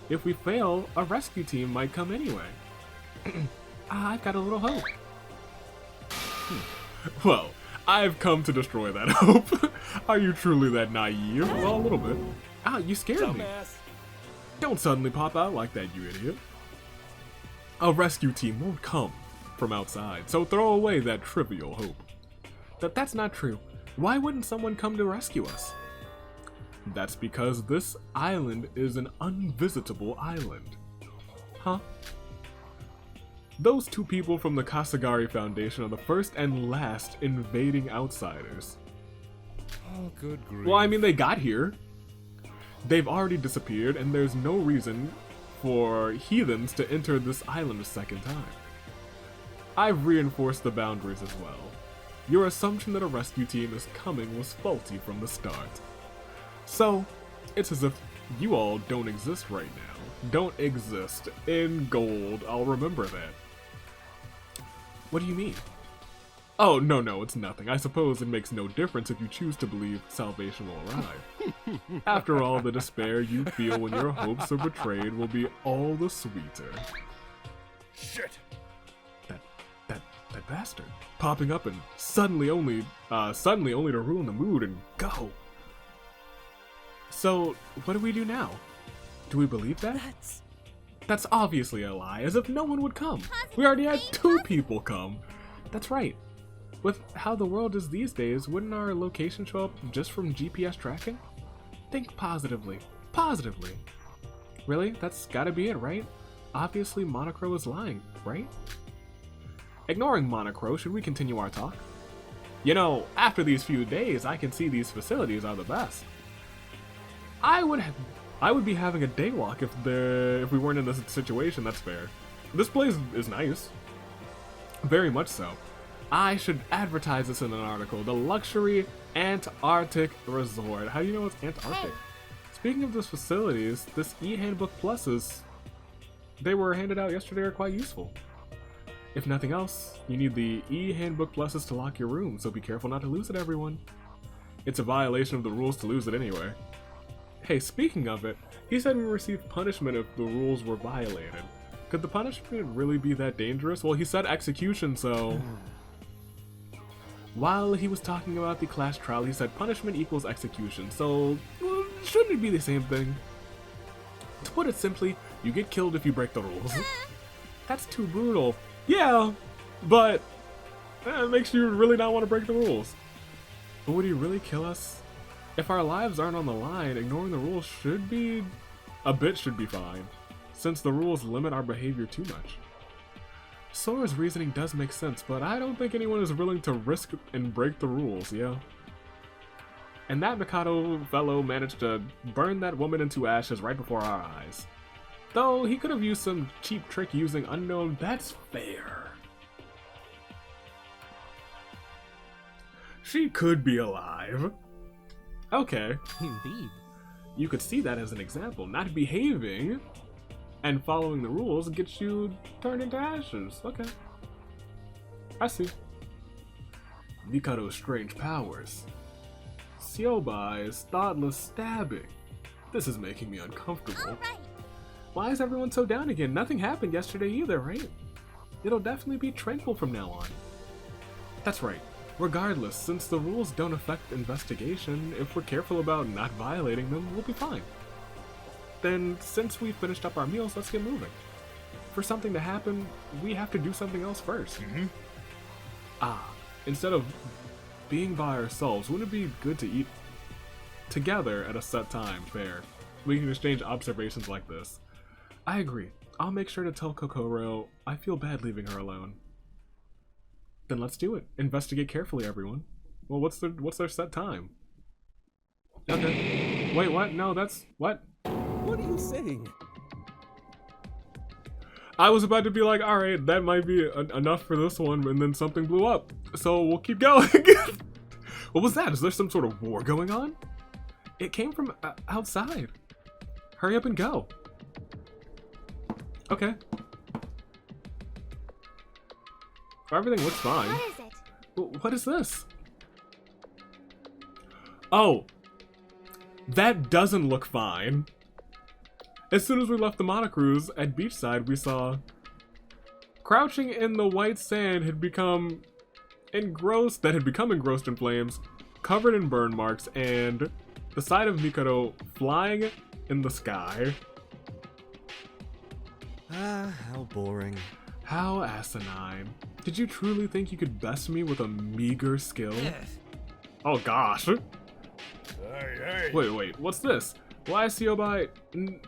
If we fail, a rescue team might come anyway. I've got a little hope. Well, I've come to destroy that hope. Are you truly that naive? Well, a little bit. You scared me. Don't suddenly pop out like that, you idiot. A rescue team won't come from outside, so throw away that trivial hope. That's not true. Why wouldn't someone come to rescue us? That's because this island is an unvisitable island. Huh? Those 2 people from the Kasagari Foundation are the first and last invading outsiders. Oh, good grief. Well, I mean, they got here. They've already disappeared, and there's no reason for heathens to enter this island a second time. I've reinforced the boundaries as well. Your assumption that a rescue team is coming was faulty from the start. So, it's as if you all don't exist right now. Don't exist. In gold, I'll remember that. What do you mean? Oh, no, it's nothing. I suppose it makes no difference if you choose to believe salvation will arrive. After all, the despair you feel when your hopes are betrayed will be all the sweeter. Shit! That bastard. Popping up and suddenly only to ruin the mood and go. So, what do we do now? Do we believe that? That's obviously a lie, as if no one would come. We already had 2 people come. That's right. With how the world is these days, wouldn't our location show up just from GPS tracking? Think positively. Positively. Really? That's gotta be it, right? Obviously Monocro is lying, right? Ignoring Monocro, should we continue our talk? You know, after these few days, I can see these facilities are the best. I would be having a day walk if we weren't in this situation, that's fair. This place is nice. Very much so. I should advertise this in an article. The Luxury Antarctic Resort. How do you know it's Antarctic? Speaking of those facilities, this e-handbook pluses, they were handed out yesterday, are quite useful. If nothing else, you need the e-handbook pluses to lock your room, so be careful not to lose it, everyone. It's a violation of the rules to lose it anyway. Hey, speaking of it, he said we received punishment if the rules were violated. Could the punishment really be that dangerous? Well, he said execution, so... While he was talking about the class trial, he said punishment equals execution, so shouldn't it be the same thing? To put it simply, you get killed if you break the rules. That's too brutal. Yeah, but it makes you really not want to break the rules. But would he really kill us? If our lives aren't on the line, ignoring the rules should be fine, since the rules limit our behavior too much. Sora's reasoning does make sense, but I don't think anyone is willing to risk and break the rules, yeah? And that Mikado fellow managed to burn that woman into ashes right before our eyes. Though he could have used some cheap trick using unknown, that's fair. She could be alive. Okay. Indeed. you could see that as an example. Not behaving and following the rules gets you turned into ashes. Okay. I see. Mikado's strange powers. Siobai's thoughtless stabbing. This is making me uncomfortable. Alright. Why is everyone so down again? Nothing happened yesterday either, right? It'll definitely be tranquil from now on. That's right. Regardless, since the rules don't affect investigation, if we're careful about not violating them, we'll be fine. Then, since we finished up our meals, let's get moving. For something to happen, we have to do something else first. Instead of being by ourselves, wouldn't it be good to eat together at a set time? Fair. We can exchange observations like this. I agree. I'll make sure to tell Kokoro I feel bad leaving her alone. Then let's do it. Investigate carefully, everyone. Well, what's their set time? Okay. Wait, what? No, that's... What? What are you saying? I was about to be like, alright, that might be enough for this one, and then something blew up. So we'll keep going. What was that? Is there some sort of war going on? It came from outside. Hurry up and go. Okay. Everything looks fine. What is it? What is this? Oh. That doesn't look fine. As soon as we left the monocruise at beachside, we saw crouching in the white sand had become engrossed in flames, covered in burn marks, and the sight of Mikado flying in the sky. Ah, how boring. How asinine. Did you truly think you could best me with a meager skill? Oh gosh. Hey. Wait, what's this? Why is Siobai...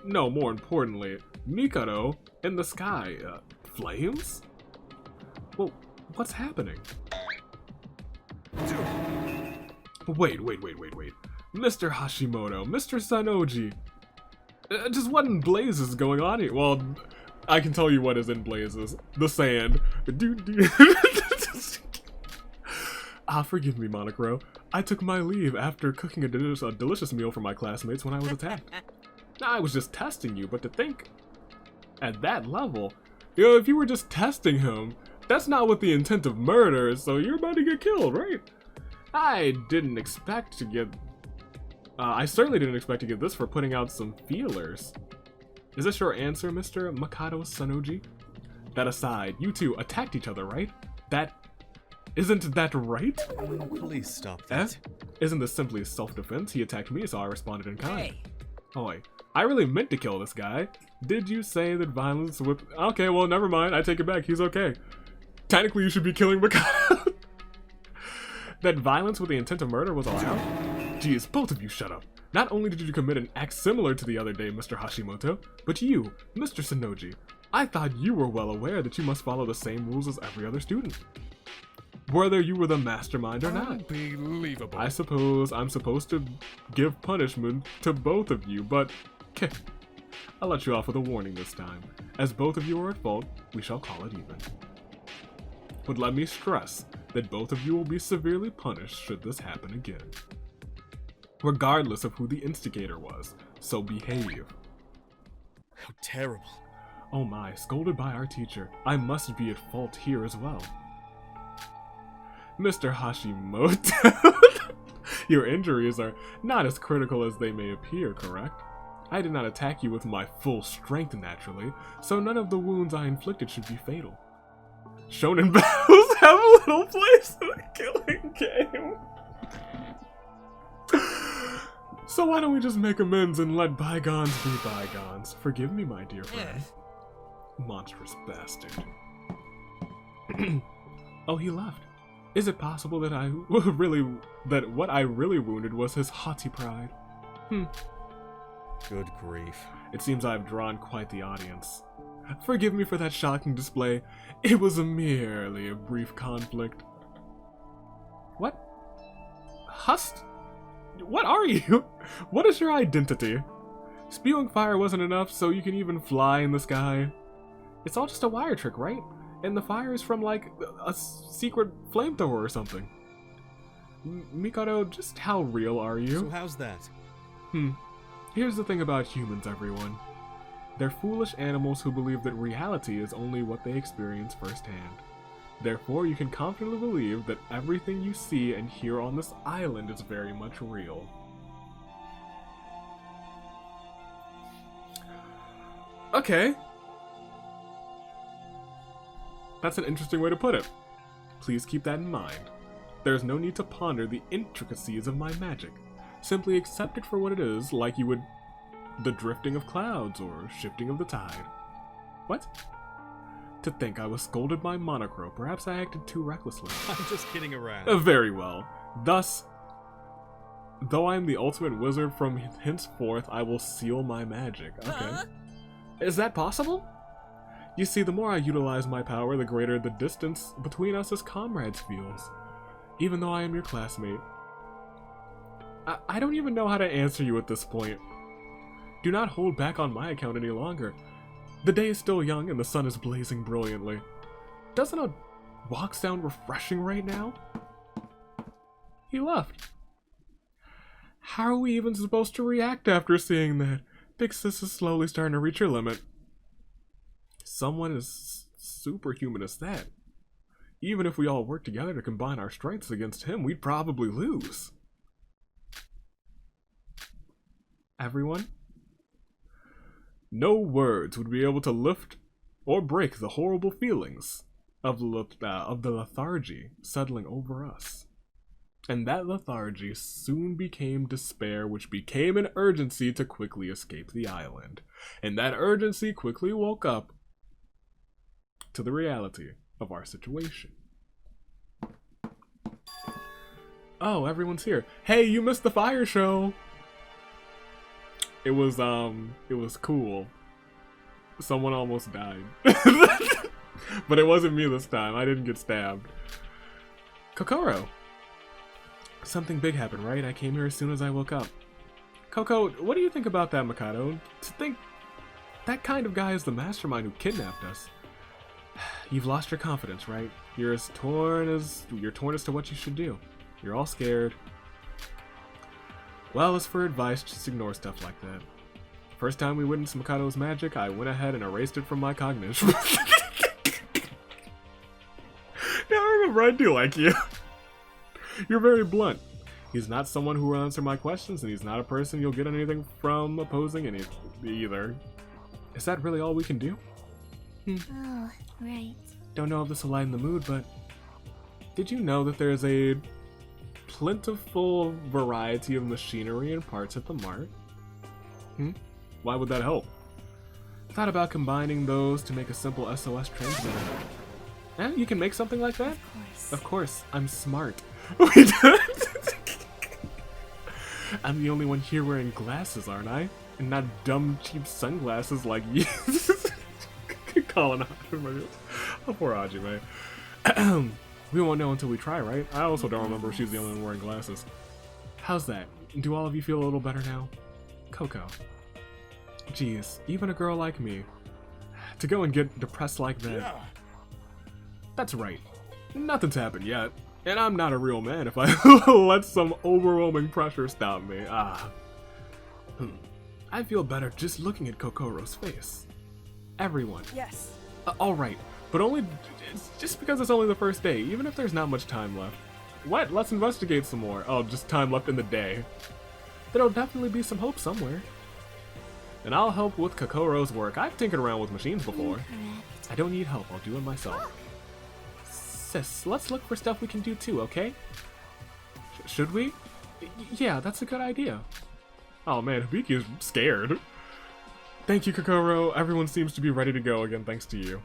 No, more importantly, Mikado in the sky. Flames? Well, what's happening? Wait. Mr. Hashimoto, Mr. Sanoji. Just what in blazes is going on here? Well, I can tell you what is in blazes. The sand. Forgive me, Monocro. I took my leave after cooking a delicious meal for my classmates when I was attacked. I was just testing you, but to think at that level, if you were just testing him, that's not with the intent of murder, so you're about to get killed, right? I certainly didn't expect to get this for putting out some feelers. Is this your answer, Mr. Mikado Sanoji? That aside, you two attacked each other, right? Isn't that right? Please stop that. Isn't this simply self-defense? He attacked me, so I responded in kind. Hey. Oi, I really meant to kill this guy. Did you say that violence with... Okay, well, never mind. I take it back. He's okay. Technically, you should be killing Mikado. That violence with the intent of murder was allowed? Jeez, both of you shut up. Not only did you commit an act similar to the other day, Mr. Hashimoto, but you, Mr. Sanoji, I thought you were well aware that you must follow the same rules as every other student. Whether you were the mastermind or not. Unbelievable. I suppose I'm supposed to give punishment to both of you, but I'll let you off with a warning this time. As both of you are at fault, we shall call it even. But let me stress that both of you will be severely punished should this happen again. Regardless of who the instigator was, so behave. How terrible. Oh my, scolded by our teacher. I must be at fault here as well. Mr. Hashimoto, your injuries are not as critical as they may appear, correct? I did not attack you with my full strength naturally, so none of the wounds I inflicted should be fatal. Shonen battles have a little place in the killing game. So why don't we just make amends and let bygones be bygones? Forgive me, my dear friend. Monstrous bastard. Oh, he left. Is it possible that what I really wounded was his haughty pride? Good grief. It seems I've drawn quite the audience. Forgive me for that shocking display. It was merely a brief conflict. What? What are you? What is your identity? Spewing fire wasn't enough, so you can even fly in the sky. It's all just a wire trick, right? And the fire is from, like, a secret flamethrower or something. Mikado, just how real are you? So how's that? Here's the thing about humans, everyone. They're foolish animals who believe that reality is only what they experience firsthand. Therefore, you can confidently believe that everything you see and hear on this island is very much real. Okay. That's an interesting way to put it. Please keep that in mind. There's no need to ponder the intricacies of my magic. Simply accept it for what it is, like you would the drifting of clouds or shifting of the tide. What? To think I was scolded by Monocro. Perhaps I acted too recklessly. I'm just kidding around. Very well. Thus, though I am the ultimate wizard from henceforth, I will seal my magic. Okay. Is that possible? You see, the more I utilize my power, the greater the distance between us as comrades feels. Even though I am your classmate. I don't even know how to answer you at this point. Do not hold back on my account any longer. The day is still young and the sun is blazing brilliantly. Doesn't a walk sound refreshing right now? He left. How are we even supposed to react after seeing that? Big Sis is slowly starting to reach her limit. Someone as superhuman as that. Even if we all work together to combine our strengths against him, we'd probably lose. Everyone? No words would be able to lift or break the horrible feelings of the lethargy settling over us. And that lethargy soon became despair, which became an urgency to quickly escape the island. And that urgency quickly woke up to the reality of our situation. Oh, everyone's here. Hey, you missed the fire show! It was cool. Someone almost died. But it wasn't me this time. I didn't get stabbed. Kokoro. Something big happened, right? I came here as soon as I woke up. Coco, what do you think about that, Mikado? To think that kind of guy is the mastermind who kidnapped us. You've lost your confidence, right? You're torn as to what you should do. You're all scared. Well, as for advice, just ignore stuff like that. First time we witnessed Mikado's magic, I went ahead and erased it from my cognition. Now I remember I do like you. You're very blunt. He's not someone who will answer my questions, and he's not a person you'll get anything from opposing any either. Is that really all we can do? Oh, right. Don't know if this will lighten the mood, but did you know that there's a plentiful variety of machinery and parts at the mart? Why would that help? Thought about combining those to make a simple SOS transmitter. Eh, you can make something like that? Of course. Of course, I'm smart. Wait, I'm the only one here wearing glasses, aren't I? And not dumb, cheap sunglasses like you. Calling out. Oh, poor Hajime. We won't know until we try, right? I also don't remember if she's the only one wearing glasses. How's that? Do all of you feel a little better now? Coco. Geez, even a girl like me. To go and get depressed like that. Yeah. That's right. Nothing's happened yet. And I'm not a real man if I let some overwhelming pressure stop me. I feel better just looking at Kokoro's face. Everyone. Yes. Alright, but only just because it's only the first day, even if there's not much time left. What? Let's investigate some more. Oh, just time left in the day. There'll definitely be some hope somewhere. And I'll help with Kokoro's work. I've tinkered around with machines before. Incorrect. I don't need help, I'll do it myself. Sis, let's look for stuff we can do too, okay? Should we? Yeah, that's a good idea. Oh man, Hibiki is scared. Thank you, Kokoro. Everyone seems to be ready to go again thanks to you.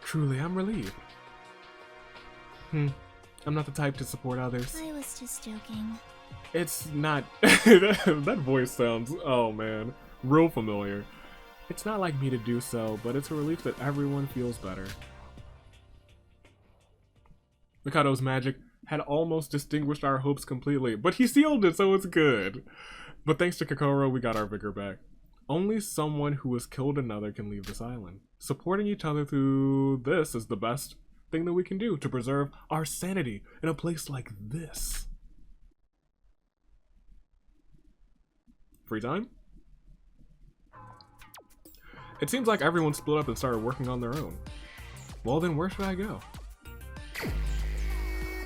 Truly, I'm relieved. I'm not the type to support others. I was just joking. It's not... that voice sounds... oh man. Real familiar. It's not like me to do so, but it's a relief that everyone feels better. Mikado's magic had almost distinguished our hopes completely, but he sealed it, so it's good. But thanks to Kokoro, we got our vigor back. Only someone who has killed another can leave this island. Supporting each other through this is the best thing that we can do to preserve our sanity in a place like this. Free time? It seems like everyone split up and started working on their own. Well then, where should I go?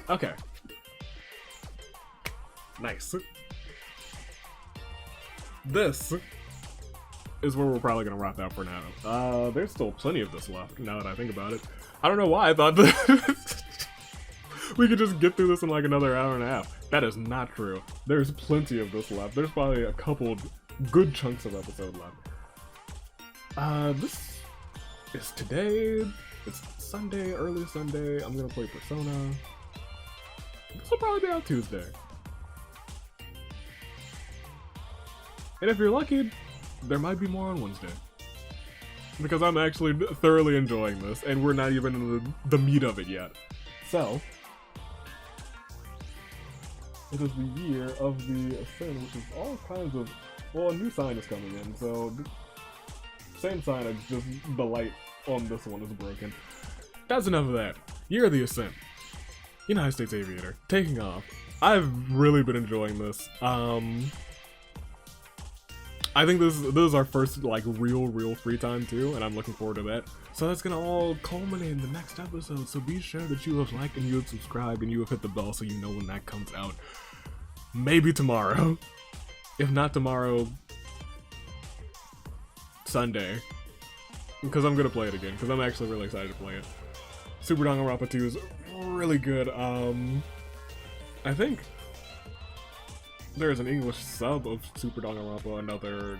Okay. Nice. This is where we're probably gonna wrap out for now. There's still plenty of this left, now that I think about it. I don't know why I thought that we could just get through this in like another hour and a half. That is not true. There's plenty of this left. There's probably a couple good chunks of episode left. This is today. It's Sunday, early Sunday. I'm gonna play Persona. This will probably be out Tuesday. And if you're lucky, there might be more on Wednesday. Because I'm actually thoroughly enjoying this, and we're not even in the meat of it yet. So, it is the year of the Ascent, which is all kinds of... Well, a new sign is coming in, so... Same sign, it's just the light on this one is broken. That's enough of that. Year of the Ascent. United States Aviator. Taking off. I've really been enjoying this. I think this is our first like real free time too, and I'm looking forward to that. So that's gonna all culminate in the next episode. So be sure that you have liked and you have subscribed and you have hit the bell so you know when that comes out. Maybe tomorrow. If not tomorrow, Sunday. Because I'm gonna play it again, because I'm actually really excited to play it. Super Danganronpa 2 is really good. I think there's an English sub of Super Danganronpa, another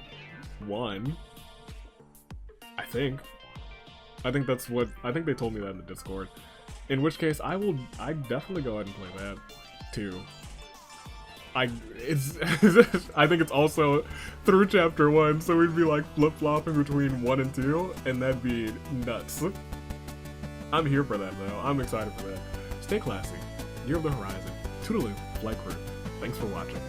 one. I think that's what, I think they told me that in the Discord. In which case, I'd definitely go ahead and play that, too. I think it's also through chapter 1, so we'd be like flip-flopping between 1 and 2, and that'd be nuts. I'm here for that, though. I'm excited for that. Stay classy. Year of the Horizon. Toodaloo. Flight crew. Thanks for watching.